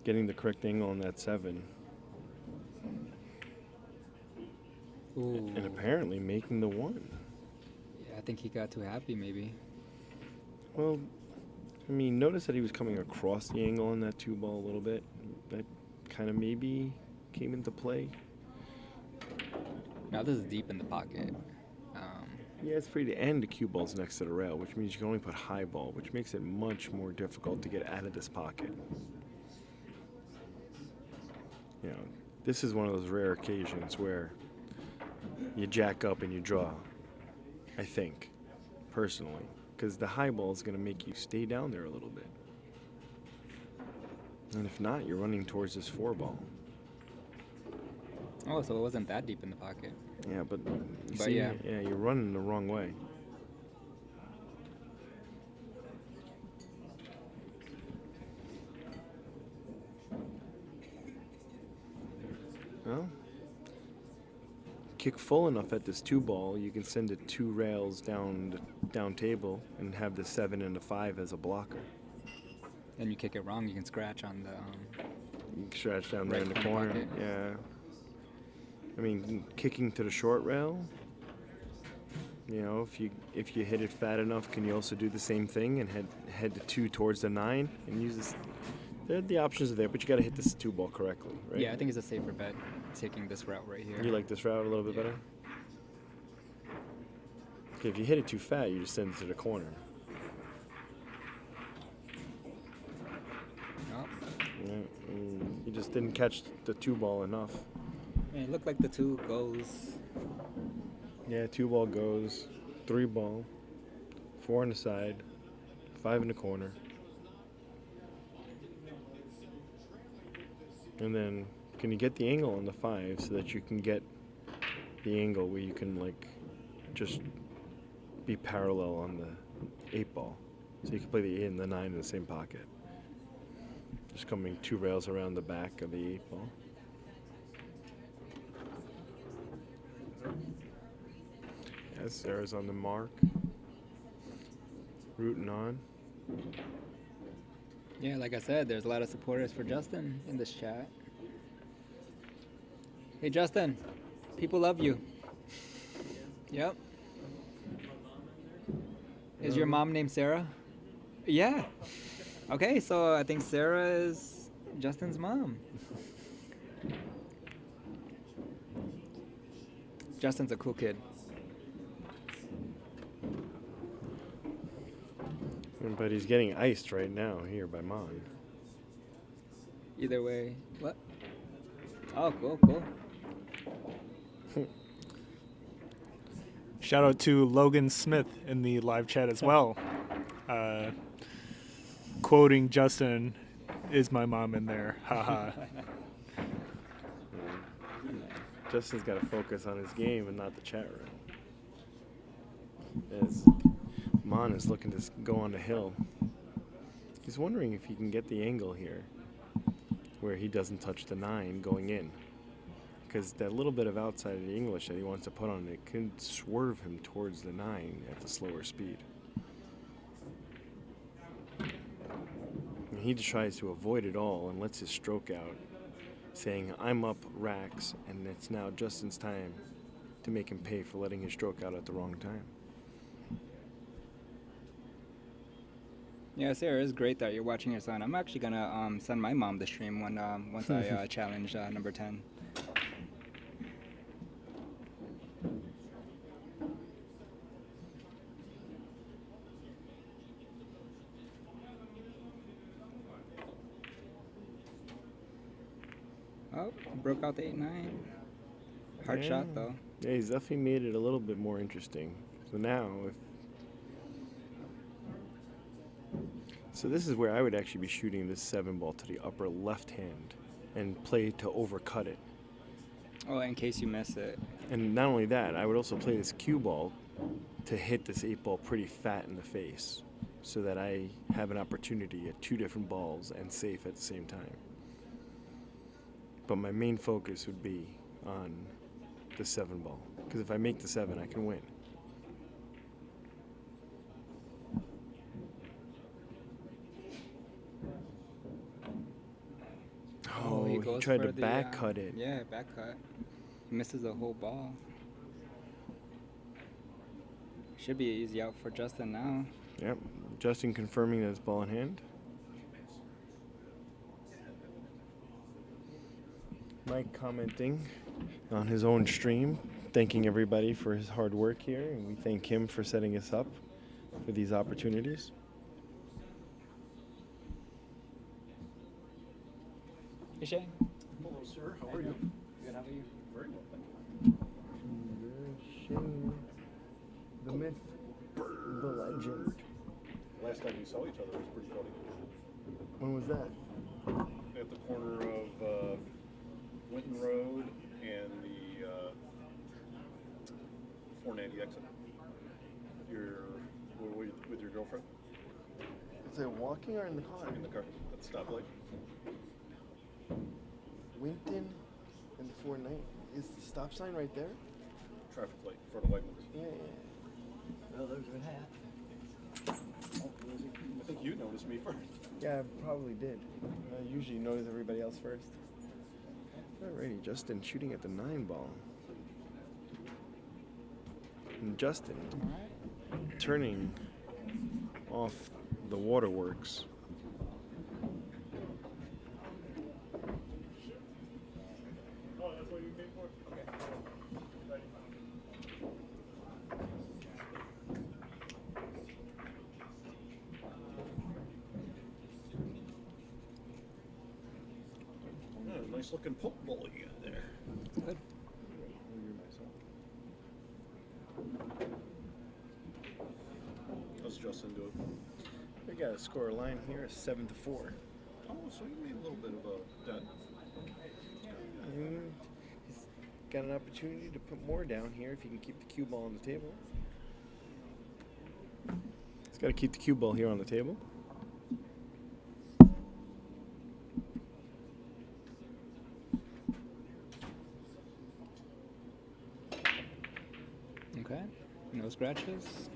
Speaker 2: getting the correct angle on that 7.
Speaker 4: Ooh.
Speaker 2: And apparently making the 1.
Speaker 4: Yeah, I think he got too happy, maybe.
Speaker 2: Well, I mean, notice that he was coming across the angle on that 2 ball a little bit. That kind of maybe came into play.
Speaker 4: Now this is deep in the pocket.
Speaker 2: Yeah, it's free to end the cue ball's next to the rail, which means you can only put high ball, which makes it much more difficult to get out of this pocket. You know, this is one of those rare occasions where you jack up and you draw, I think, personally, because the high ball is going to make you stay down there a little bit. And if not, you're running towards this 4 ball.
Speaker 4: Oh, so it wasn't that deep in the pocket.
Speaker 2: Yeah, but you
Speaker 4: But
Speaker 2: see,
Speaker 4: yeah.
Speaker 2: you're running the wrong way. Well, kick full enough at this 2 ball, you can send it 2 rails down the down table and have the 7 and the 5 as a blocker.
Speaker 4: And you kick it wrong, you can scratch on the.
Speaker 2: You can stretch down there
Speaker 4: Right
Speaker 2: in the
Speaker 4: corner
Speaker 2: corner.
Speaker 4: pocket.
Speaker 2: Yeah. I mean, kicking to the short rail. You know, if you hit it fat enough, can you also do the same thing and head the 2 towards the 9 and use this? The options are there, but you got to hit this 2 ball correctly, right?
Speaker 4: Yeah, I think it's a safer bet taking this route right here.
Speaker 2: You like this route a little bit
Speaker 4: Yeah.
Speaker 2: better? Okay, if you hit it too fat, you just send it to the corner.
Speaker 4: Oh,
Speaker 2: Yeah, you just didn't catch the 2 ball enough.
Speaker 4: and it looked like the 2 goes.
Speaker 2: Yeah, 2 ball goes, 3 ball, 4 on the side, 5 in the corner. And then, can you get the angle on the 5 so that you can get the angle where you can, like, just be parallel on the 8 ball? So you can play the 8 and the 9 in the same pocket. Just coming 2 rails around the back of the 8 ball. Yes, Sarah's on the mark. Rooting on.
Speaker 4: Yeah, like I said, there's a lot of supporters for Justin in this chat. Hey, Justin, people love you. Yep. Is your mom named Sarah? Yeah. Okay, so I think Sarah is Justin's mom. Justin's a cool kid.
Speaker 2: But he's getting iced right now here by Mon.
Speaker 4: Either way, what? Oh, cool, cool.
Speaker 1: Shout out to Logan Smith in the live chat as well. Quoting Justin, "Is my mom in there?" Haha.
Speaker 2: Justin's got to focus on his game and not the chat room. As Mon is looking to go on the hill. He's wondering if he can get the angle here where he doesn't touch the 9 going in. Because that little bit of outside of the English that he wants to put on it can swerve him towards the 9 at the slower speed. And he just tries to avoid it all and lets his stroke out, saying, "I'm up racks," and it's now Justin's time to make him pay for letting his stroke out at the wrong time.
Speaker 4: Yeah, Sarah, it's great that you're watching your son. I'm actually gonna send my mom the stream when once I challenge number 10. Oh, broke out the 8-9. Hard
Speaker 2: Yeah.
Speaker 4: shot though.
Speaker 2: Yeah, he's definitely made it a little bit more interesting. So now, so this is where I would actually be shooting this 7 ball to the upper left hand and play to overcut it.
Speaker 4: Oh, in case you miss it.
Speaker 2: And not only that, I would also play this cue ball to hit this 8 ball pretty fat in the face so that I have an opportunity at 2 different balls and safe at the same time. But my main focus would be on the 7 ball, because if I make the 7, I can win. Oh, he
Speaker 4: goes
Speaker 2: tried
Speaker 4: for
Speaker 2: to
Speaker 4: the,
Speaker 2: back cut it.
Speaker 4: Yeah, back cut. He misses the whole ball. Should be an easy out for Justin now.
Speaker 2: Yep. Justin confirming that it's ball in hand. Mike commenting on his own stream, thanking everybody for his hard work here, and we thank him for setting us up for these opportunities.
Speaker 4: Hey, Shane.
Speaker 5: Hello, sir. How are you?
Speaker 4: Good, how are you?
Speaker 5: Very well, thank you.
Speaker 2: Shane, the myth, the legend.
Speaker 5: Last time we saw each other was pretty funny.
Speaker 2: When was that?
Speaker 5: At the corner of Winton Road and the 490 exit. Were you with your girlfriend
Speaker 2: Is it walking or in the car?
Speaker 5: in the car at the stoplight?
Speaker 2: Winton and the 490. Is the stop sign right there?
Speaker 5: Traffic light in front of Wegmans.
Speaker 2: Yeah.
Speaker 6: Well, there's a hat.
Speaker 5: Oh, I think you noticed me first.
Speaker 2: Yeah, I probably did. I usually notice everybody else first. Alrighty, Justin shooting at the 9 ball. And Justin turning off the waterworks.
Speaker 1: Oh, that's what you came for?
Speaker 5: Yeah, nice looking poke bowl you got there.
Speaker 4: Good.
Speaker 5: How's Justin doing?
Speaker 2: We got a score line here, 7-4.
Speaker 5: Oh, so you made a little bit of a dent.
Speaker 2: He's got an opportunity to put more down here if he can keep the cue ball on the table. He's got to keep the cue ball here on the table.
Speaker 4: Okay. No scratches.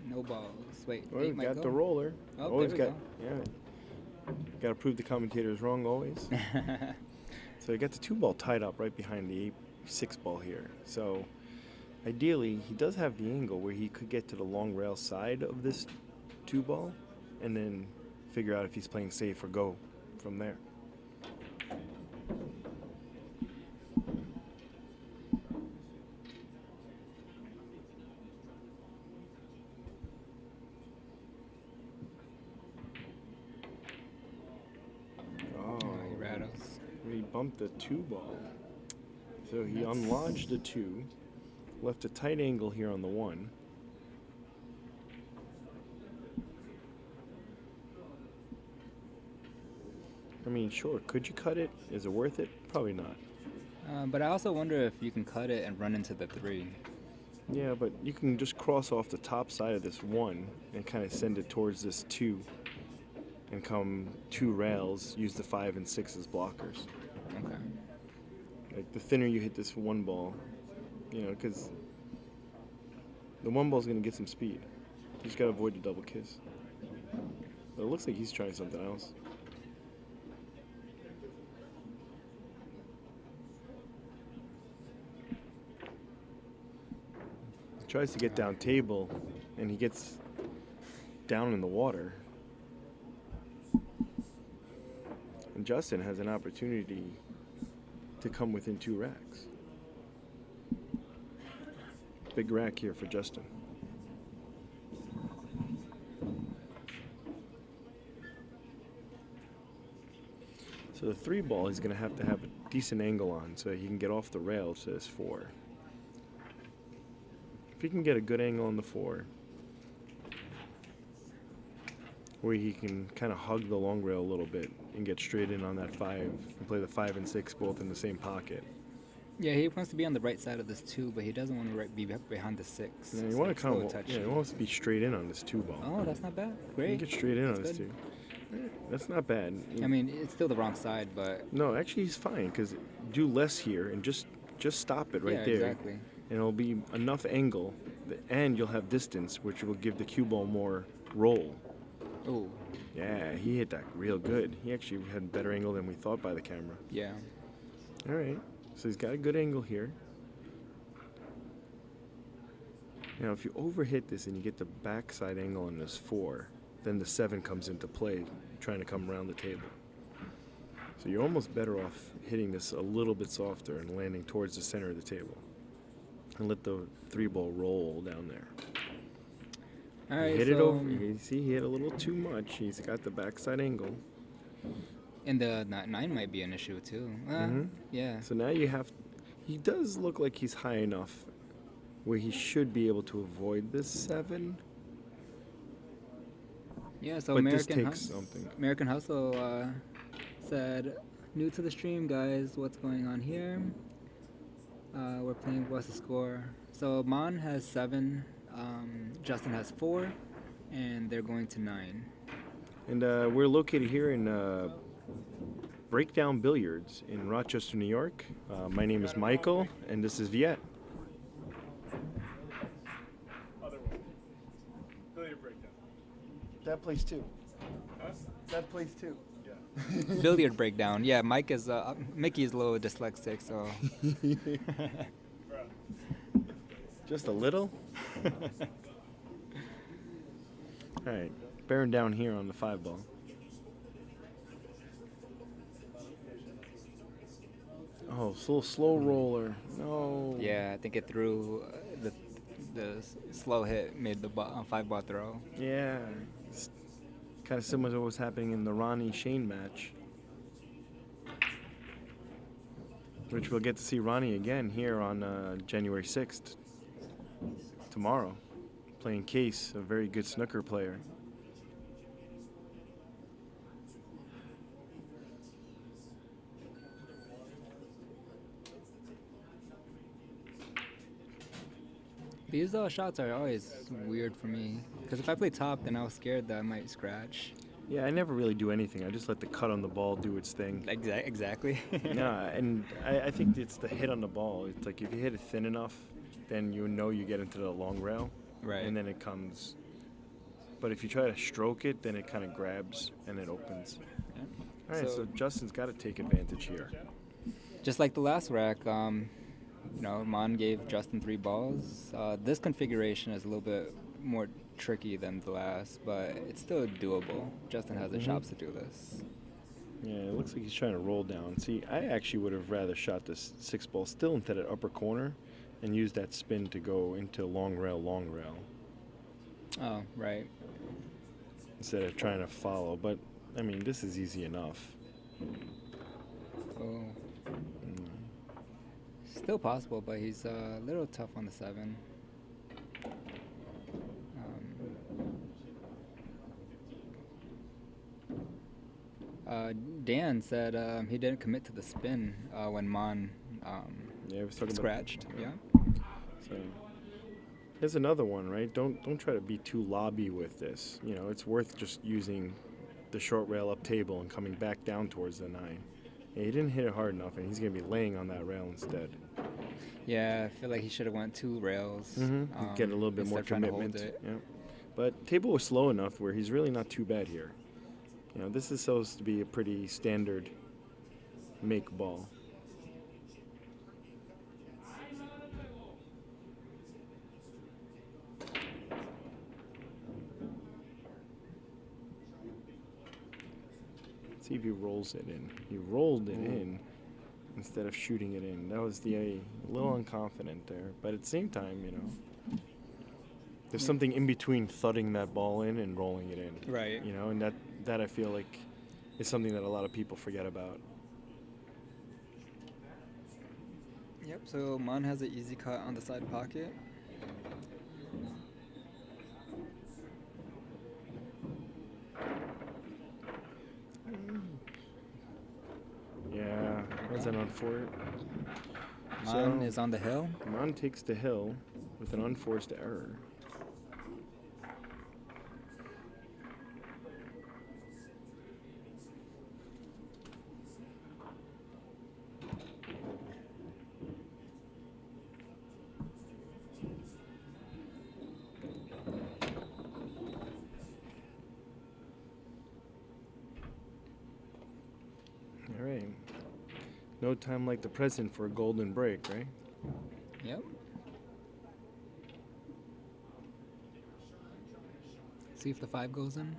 Speaker 4: No balls. Wait,
Speaker 2: Well,
Speaker 4: 8
Speaker 2: we've
Speaker 4: might
Speaker 2: got
Speaker 4: go.
Speaker 2: the roller.
Speaker 4: Oh,
Speaker 2: Always
Speaker 4: there we
Speaker 2: got, yeah. Got to prove the commentators wrong always. So you got the 2 ball tied up right behind the 6 ball here. So ideally, he does have the angle where he could get to the long rail side of this 2 ball and then figure out if he's playing safe or go from there.
Speaker 4: Oh, he rattles.
Speaker 2: He bumped the 2 ball. So he unlodged the 2, left a tight angle here on the 1. I mean, sure, could you cut it? Is it worth it? Probably not.
Speaker 4: But I also wonder if you can cut it and run into the 3.
Speaker 2: Yeah, but you can just cross off the top side of this 1 and kind of send it towards this 2 and come 2 rails, use the 5 and 6 as blockers.
Speaker 4: Okay.
Speaker 2: Like the thinner you hit this 1 ball, you know, because the 1 ball's going to get some speed. You just got to avoid the double kiss. But it looks like he's trying something else. He tries to get down table, and he gets down in the water. And Justin has an opportunity to come within 2 racks. Big rack here for Justin. So the 3 ball he's going to have a decent angle on so he can get off the rail to this 4. If he can get a good angle on the 4, where he can kind of hug the long rail a little bit and get straight in on that 5 and play the 5 and 6 both in the same pocket.
Speaker 4: Yeah, he wants to be on the right side of this 2, but he doesn't want to be behind the 6.
Speaker 2: Yeah, you
Speaker 4: so
Speaker 2: want to
Speaker 4: it's
Speaker 2: kind
Speaker 4: a little
Speaker 2: of,
Speaker 4: touchy.
Speaker 2: he wants to be straight in on this 2 ball.
Speaker 4: Oh, that's not bad.
Speaker 2: You
Speaker 4: Great.
Speaker 2: get straight in on
Speaker 4: That's
Speaker 2: this
Speaker 4: good.
Speaker 2: 2. That's not bad.
Speaker 4: I mean, it's still the wrong side, but
Speaker 2: No, actually he's fine because do less here and just stop it right
Speaker 4: yeah,
Speaker 2: there.
Speaker 4: exactly.
Speaker 2: And it'll be enough angle, and you'll have distance, which will give the cue ball more roll.
Speaker 4: Oh,
Speaker 2: Yeah, he hit that real good. He actually had better angle than we thought by the camera.
Speaker 4: yeah.
Speaker 2: All right, so he's got a good angle here. Now, if you overhit this and you get the backside angle on this 4, then the 7 comes into play, trying to come around the table. So you're almost better off hitting this a little bit softer and landing towards the center of the table. And let the 3 ball roll down there.
Speaker 4: All right,
Speaker 2: He hit it
Speaker 4: so
Speaker 2: over. You see, he hit a little too much. He's got the backside angle.
Speaker 4: and the 9 might be an issue too. Yeah.
Speaker 2: So now you have. He does look like he's high enough where he should be able to avoid this 7.
Speaker 4: Yeah, so
Speaker 2: But this
Speaker 4: American
Speaker 2: takes something.
Speaker 4: American Hustle said, new to the stream, guys. What's going on here? We're playing what's the score? So Mon has 7, Justin has 4, and they're going to 9.
Speaker 2: And we're located here in Breakdown Billiards in Rochester, New York. My name is Michael, and this is Viet.
Speaker 5: That place too. That place too.
Speaker 4: Billiard breakdown. Yeah, Mike is Mickey's a little dyslexic, so
Speaker 2: Just a little? All right, bearing down here on the 5 ball. Oh, slow roller. No.
Speaker 4: yeah, I think it threw the slow hit made the 5 ball throw.
Speaker 2: Yeah. It's kind of similar to what was happening in the Ronnie Shane match. Which we'll get to see Ronnie again here on January 6th. Tomorrow. Playing Qais, a very good snooker player.
Speaker 4: These shots are always weird for me because if I play top, then I was scared that I might scratch.
Speaker 2: Yeah, I never really do anything. I just let the cut on the ball do its thing.
Speaker 4: Exactly.
Speaker 2: Yeah, and I think it's the hit on the ball. It's like if you hit it thin enough, then you know you get into the long rail.
Speaker 4: Right.
Speaker 2: And then it comes. But if you try to stroke it, then it kind of grabs and it opens.
Speaker 4: Yeah.
Speaker 2: All right, so Justin's got to take advantage here.
Speaker 4: Just like the last rack, Mon gave Justin 3 balls. This configuration is a little bit more tricky than the last, but it's still doable. Justin has the chops to do this.
Speaker 2: Yeah, it looks like he's trying to roll down. See, I actually would have rather shot this 6 ball still into that upper corner and used that spin to go into long rail.
Speaker 4: Oh, right.
Speaker 2: Instead of trying to follow. But, I mean, this is easy enough.
Speaker 4: Oh. Still possible, but he's a little tough on the 7. Dan said he didn't commit to the spin when Mon
Speaker 2: Yeah, I was talking
Speaker 4: scratched.
Speaker 2: about,
Speaker 4: Yeah.
Speaker 2: So here's another one, right? Don't try to be too lobby with this. You know, it's worth just using the short rail up table and coming back down towards the 9. Yeah, he didn't hit it hard enough, and he's gonna be laying on that rail instead.
Speaker 4: Yeah, I feel like he should have went 2 rails.
Speaker 2: Get a little bit more
Speaker 4: instead of trying to hold
Speaker 2: commitment.
Speaker 4: it.
Speaker 2: Yeah. But table was slow enough where he's really not too bad here. You know, this is supposed to be a pretty standard make ball. Let's see if he rolls it in. He rolled it in instead of shooting it in. That was a little unconfident there. But at the same time, you know, there's something in between thudding that ball in and rolling it in.
Speaker 4: Right.
Speaker 2: You know, and that I feel like is something that a lot of people forget about.
Speaker 4: Yep, so Mon has an easy cut on the side pocket.
Speaker 2: Yeah, that's an unforced.
Speaker 4: Mon is on the hill.
Speaker 2: Mon takes the hill with an unforced error. All right. No time like the present for a golden break, right?
Speaker 4: Yep. See if the 5 goes in.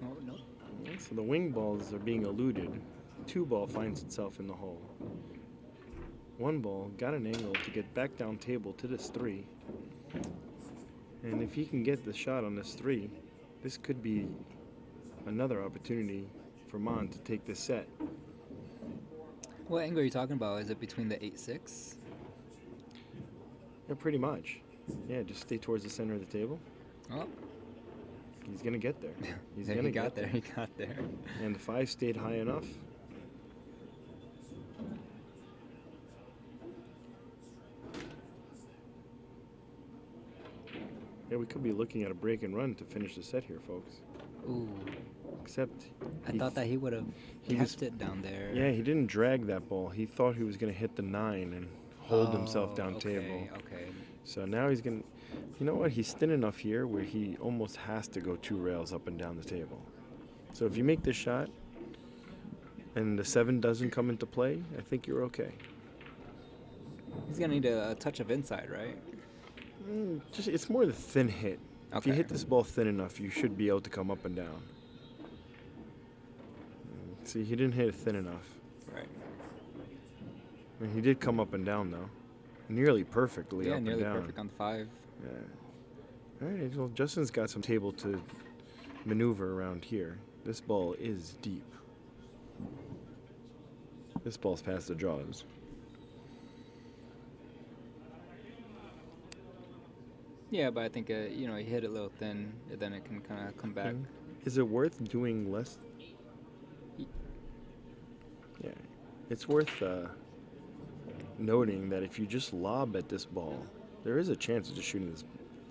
Speaker 4: Oh, no.
Speaker 2: So the wing balls are being eluded. 2 ball finds itself in the hole. 1 ball got an angle to get back down table to this 3. And if he can get the shot on this 3, this could be another opportunity for Mon to take this set.
Speaker 4: What angle are you talking about? Is it between the 8-6?
Speaker 2: Yeah, pretty much. Yeah, just stay towards the center of the table.
Speaker 4: Oh,
Speaker 2: He's gonna get there. He's
Speaker 4: yeah,
Speaker 2: gonna
Speaker 4: he got
Speaker 2: get
Speaker 4: there. He got there.
Speaker 2: And the 5 stayed high enough. Yeah, we could be looking at a break and run to finish the set here, folks.
Speaker 4: Ooh,
Speaker 2: Except
Speaker 4: I thought that he would have
Speaker 2: he
Speaker 4: kept
Speaker 2: was-
Speaker 4: it down there.
Speaker 2: yeah, he didn't drag that ball. He thought he was gonna hit the 9 and hold himself down
Speaker 4: okay,
Speaker 2: table.
Speaker 4: Okay.
Speaker 2: So now he's gonna, you know what? He's thin enough here where he almost has to go 2 rails up and down the table. So if you make this shot and the 7 doesn't come into play, I think you're okay.
Speaker 4: He's gonna need a touch of inside, right?
Speaker 2: Just it's more the thin hit. If you
Speaker 4: Okay.
Speaker 2: hit this ball thin enough, you should be able to come up and down. See, he didn't hit it thin enough.
Speaker 4: Right.
Speaker 2: I mean, he did come up and down though, nearly perfectly
Speaker 4: Yeah,
Speaker 2: up
Speaker 4: nearly
Speaker 2: and down.
Speaker 4: perfect on the 5.
Speaker 2: Yeah. All right. Well, Justin's got some table to maneuver around here. This ball is deep. This ball's past the jaws.
Speaker 4: Yeah, but I think he hit it a little thin, and then it can kind of come back.
Speaker 2: Is it worth doing less? Yeah, it's worth noting that if you just lob at this ball, there is a chance of just shooting this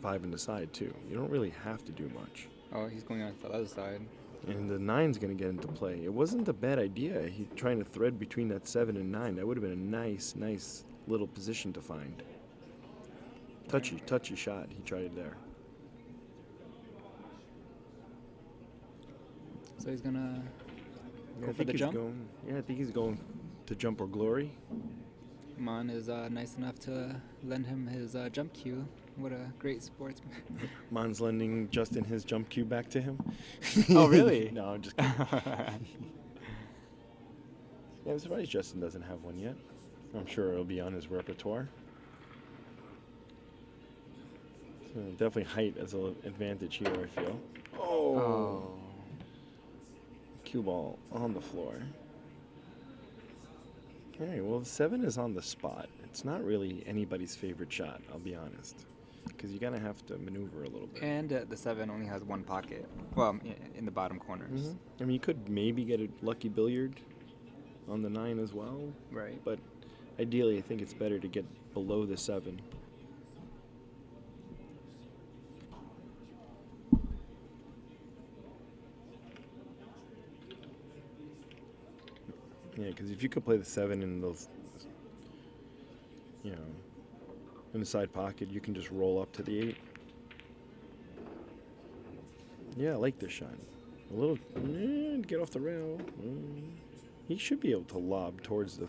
Speaker 2: 5 in the side too. You don't really have to do much.
Speaker 4: Oh, he's going on the other side.
Speaker 2: And the 9's going to get into play. It wasn't a bad idea. He trying to thread between that 7 and 9. That would have been a nice little position to find. Touchy shot. He tried it there.
Speaker 4: So he's gonna
Speaker 2: Yeah,
Speaker 4: go for the jump.
Speaker 2: I think he's going to jump or glory.
Speaker 4: Mon is nice enough to lend him his jump cue. What a great sportsman.
Speaker 2: Mon's lending Justin his jump cue back to him.
Speaker 4: Oh, really?
Speaker 2: No, I'm just kidding. Yeah, I'm surprised Justin doesn't have one yet. I'm sure it'll be on his repertoire. So definitely height as an advantage here, I feel.
Speaker 4: Oh.
Speaker 2: Cue ball on the floor. Okay, well, the 7 is on the spot. It's not really anybody's favorite shot, I'll be honest. Because you're going to have to maneuver a little bit.
Speaker 4: And the 7 only has one pocket. Well, in the bottom corners.
Speaker 2: I mean, you could maybe get a lucky billiard on the 9 as well.
Speaker 4: Right.
Speaker 2: But ideally, I think it's better to get below the 7. Yeah, because if you could play the 7 in those, in the side pocket, you can just roll up to the 8. Yeah, I like this shot. A little, get off the rail. He should be able to lob towards the.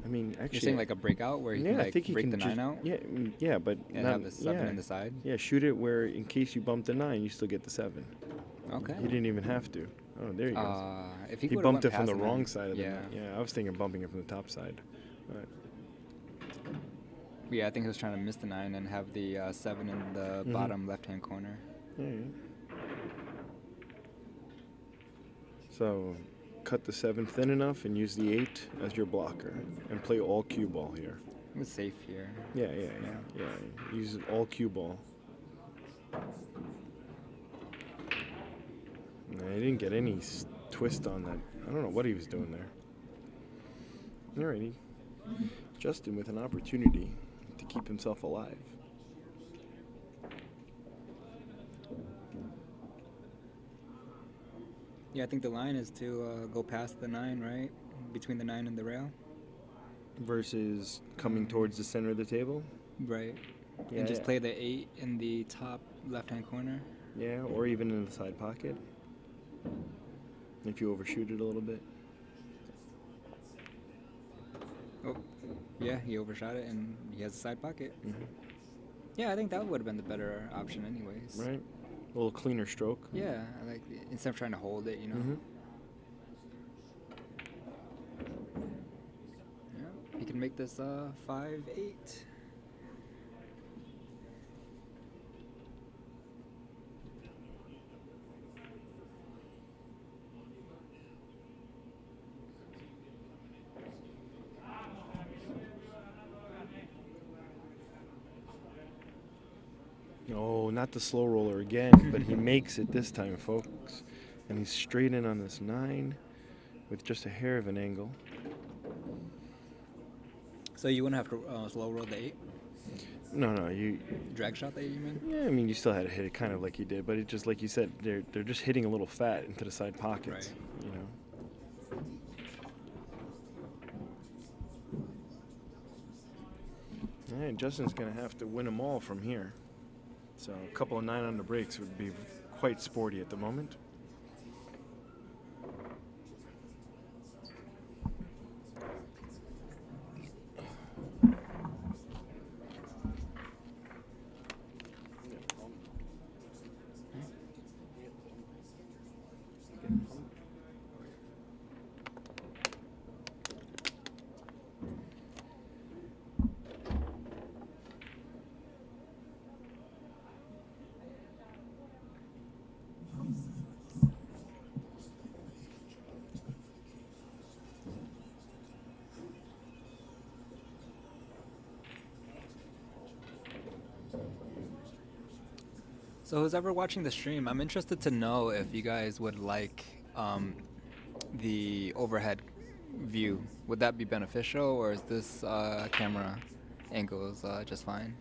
Speaker 2: I mean, actually.
Speaker 4: You're saying like a breakout where he can
Speaker 2: I think he
Speaker 4: break
Speaker 2: can
Speaker 4: the 9 out?
Speaker 2: Yeah, but
Speaker 4: And
Speaker 2: not,
Speaker 4: have the 7 in the side?
Speaker 2: Yeah, shoot it where in case you bump the 9, you still get the 7.
Speaker 4: Okay.
Speaker 2: He didn't even have to. Oh, there he goes.
Speaker 4: If
Speaker 2: He
Speaker 4: would've
Speaker 2: bumped
Speaker 4: went
Speaker 2: it from the
Speaker 4: past
Speaker 2: wrong
Speaker 4: 9,
Speaker 2: side of the
Speaker 4: yeah.
Speaker 2: net. Yeah, I was thinking bumping it from the top side. But
Speaker 4: Yeah, I think he was trying to miss the 9 and have the 7 in the bottom left-hand corner.
Speaker 2: yeah. So, cut the 7 thin enough and use the 8 as your blocker, and play all cue ball here.
Speaker 4: It was safe here.
Speaker 2: Yeah. Use all cue ball. No, he didn't get any twist on that. I don't know what he was doing there. Alrighty. Justin with an opportunity to keep himself alive.
Speaker 4: Yeah, I think the line is to go past the 9, right? Between the 9 and the rail.
Speaker 2: Versus coming towards the center of the table.
Speaker 4: Right.
Speaker 2: Yeah,
Speaker 4: And just
Speaker 2: yeah.
Speaker 4: play the 8 in the top left-hand corner.
Speaker 2: Yeah, or even in the side pocket. If you overshoot it a little bit.
Speaker 4: Oh, Yeah, he overshot it, and he has a side pocket.
Speaker 2: Mhm.
Speaker 4: Yeah, I think that would have been the better option, anyways.
Speaker 2: Right? A little cleaner stroke.
Speaker 4: Yeah, I like instead of trying to hold it, you know.
Speaker 2: Mhm.
Speaker 4: Yeah, he can make this 5-8.
Speaker 2: Oh, not the slow roller again, but he makes it this time, folks. And he's straight in on this 9 with just a hair of an angle.
Speaker 4: So you wouldn't have to slow roll the 8?
Speaker 2: No, you.
Speaker 4: Drag shot that you mean?
Speaker 2: Yeah, I mean, you still had to hit it kind of like you did, but it just like you said, they're just hitting a little fat into the side pockets.
Speaker 4: Right.
Speaker 2: You know. All right, Justin's gonna have to win them all from here. So a couple of 9 on the breaks would be quite sporty at the moment.
Speaker 4: So who's ever watching the stream, I'm interested to know if you guys would like the overhead view. Would that be beneficial, or is this camera angles just fine?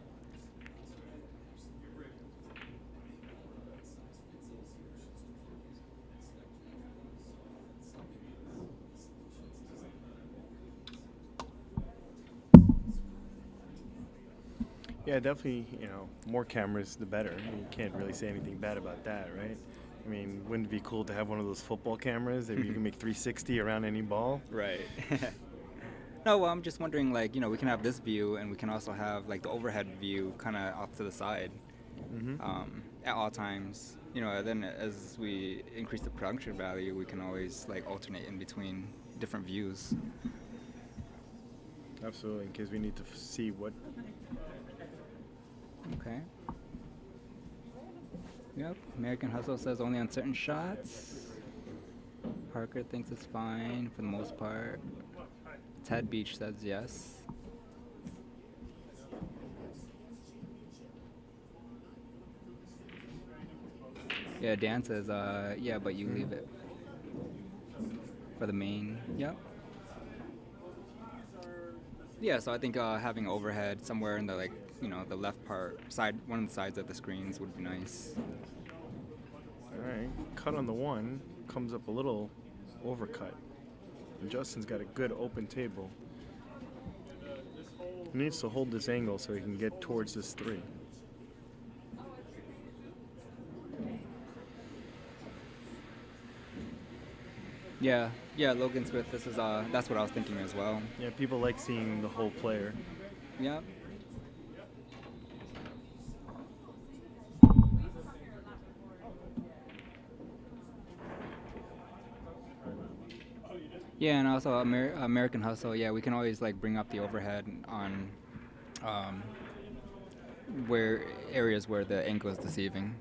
Speaker 2: Yeah, definitely, more cameras, the better. You can't really say anything bad about that, right? I mean, wouldn't it be cool to have one of those football cameras that you can make 360 around any ball?
Speaker 4: Right. No, well, I'm just wondering, like, we can have this view, and we can also have, like, the overhead view kind of off to the side at all times. Then as we increase the production value, we can always, like, alternate in between different views.
Speaker 2: Absolutely, in case we need to see what...
Speaker 4: Okay. Yep. American Hustle says only on certain shots. Parker thinks it's fine for the most part. Ted Beach says yes. Yeah, Dan says, yeah, but you leave it for the main. Yep. Yeah, so I think having overhead somewhere in the, like, the left side, one of the sides of the screens would be nice.
Speaker 2: All right, cut on the 1, comes up a little overcut. And Justin's got a good open table. He needs to hold this angle so he can get towards this 3.
Speaker 4: Yeah, Logan Smith, this is, that's what I was thinking as well.
Speaker 2: Yeah, people like seeing the whole player.
Speaker 4: Yep. Yeah, and also American Hustle. Yeah, we can always, like, bring up the overhead on where areas where the angle is deceiving.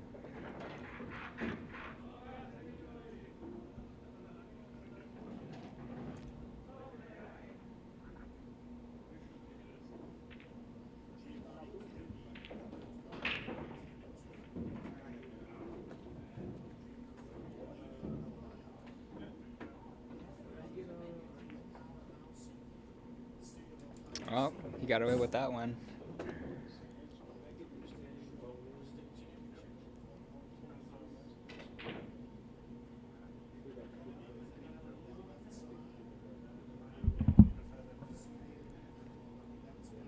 Speaker 4: Oh, he got away with that one.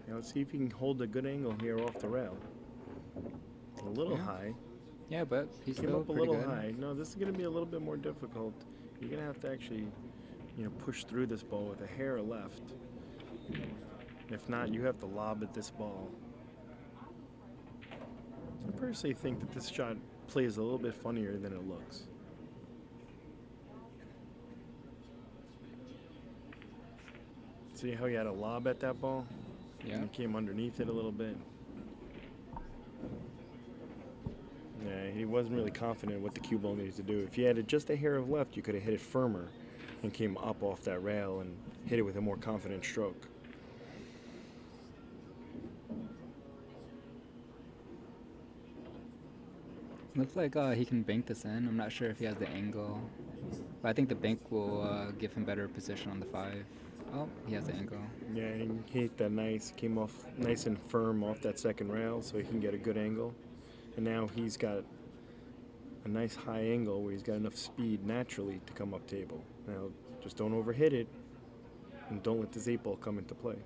Speaker 2: Now let's see if he can hold a good angle here off the rail. A little high.
Speaker 4: Yeah, but he's
Speaker 2: Came
Speaker 4: still
Speaker 2: up a
Speaker 4: pretty
Speaker 2: little
Speaker 4: good.
Speaker 2: high. No, this is going to be a little bit more difficult. You're going to have to actually, push through this ball with a hair left. If not, you have to lob at this ball. I personally think that this shot plays a little bit funnier than it looks. See how he had a lob at that ball?
Speaker 4: Yeah.
Speaker 2: And he came underneath it a little bit. Yeah, he wasn't really confident in what the cue ball needed to do. If he had it just a hair of left, you could have hit it firmer and came up off that rail and hit it with a more confident stroke.
Speaker 4: Looks like he can bank this in. I'm not sure if he has the angle, but I think the bank will give him better position on the 5. Oh, he has the angle.
Speaker 2: Yeah, he hit that nice, came off nice and firm off that second rail so he can get a good angle. And now he's got a nice high angle where he's got enough speed naturally to come up table. Now, just don't overhit it and don't let this 8-ball come into play.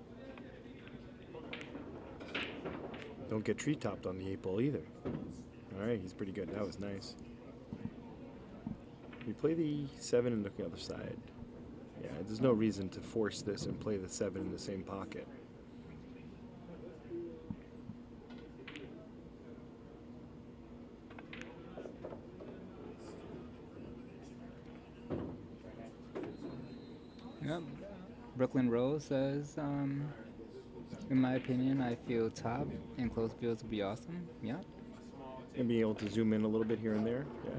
Speaker 2: Don't get tree-topped on the 8-ball either. All right, he's pretty good. That was nice. You play the 7 and look the other side. Yeah, there's no reason to force this and play the 7 in the same pocket.
Speaker 4: Yep. Brooklyn Rose says, in my opinion, I feel top and close fields would be awesome. Yeah.
Speaker 2: And being able to zoom in a little bit here and there. Yeah.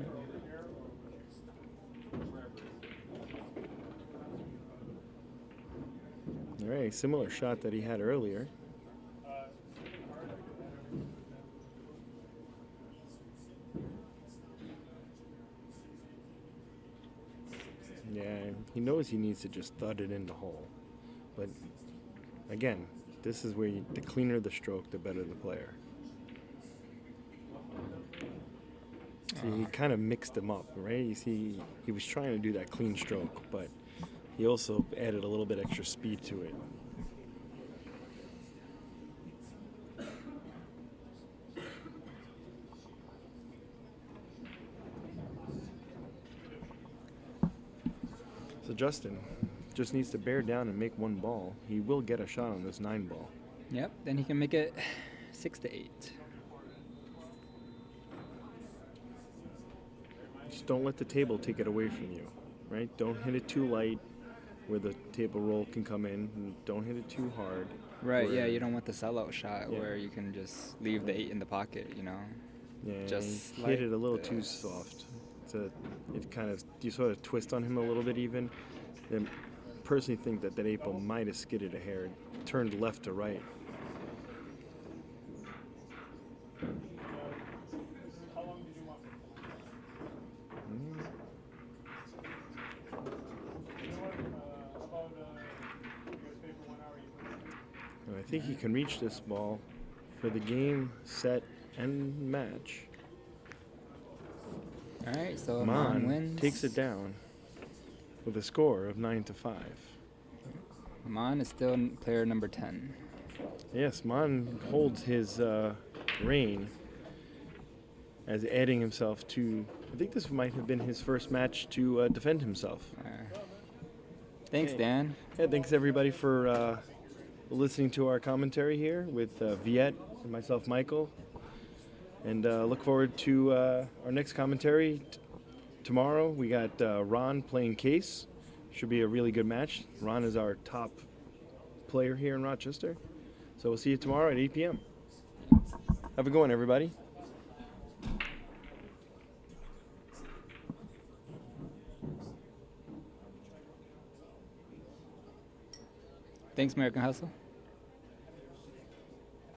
Speaker 2: All right, similar shot that he had earlier. Yeah, he knows he needs to just thud it in the hole. But again, this is where the cleaner the stroke, the better the player. See, he kind of mixed them up, right? You see, he was trying to do that clean stroke, but he also added a little bit extra speed to it. So Justin just needs to bear down and make one ball. He will get a shot on this 9-ball.
Speaker 4: Yep. Then he can make it 6-8.
Speaker 2: Just don't let the table take it away from you, right? Don't hit it too light where the table roll can come in. And don't hit it too hard.
Speaker 4: Right,
Speaker 2: where-
Speaker 4: yeah, you don't want the sellout shot
Speaker 2: Yeah.
Speaker 4: where you can just leave the 8 in the pocket, you know?
Speaker 2: Yeah,
Speaker 4: Just
Speaker 2: he
Speaker 4: like
Speaker 2: hit it a little too
Speaker 4: this.
Speaker 2: soft. It kind of, you sort of twist on him a little bit even. I personally think that 8-ball might have skidded a hair, turned left to right. And I think he can reach this ball for the game, set, and match.
Speaker 4: All right, so Manh
Speaker 2: Manh
Speaker 4: wins.
Speaker 2: takes it down with a score of 9-5.
Speaker 4: Manh is still player number 10.
Speaker 2: Yes, Manh holds his reign as adding himself to. I think this might have been his first match to defend himself.
Speaker 4: Thanks,
Speaker 2: Okay.
Speaker 4: Dan.
Speaker 2: Yeah, thanks everybody for listening to our commentary here with Viet and myself, Michael. And look forward to our next commentary tomorrow. We got Ron playing Qais. Should be a really good match. Ron is our top player here in Rochester. So we'll see you tomorrow at 8 p.m. Have a good one, everybody.
Speaker 4: Thanks, American Hustle.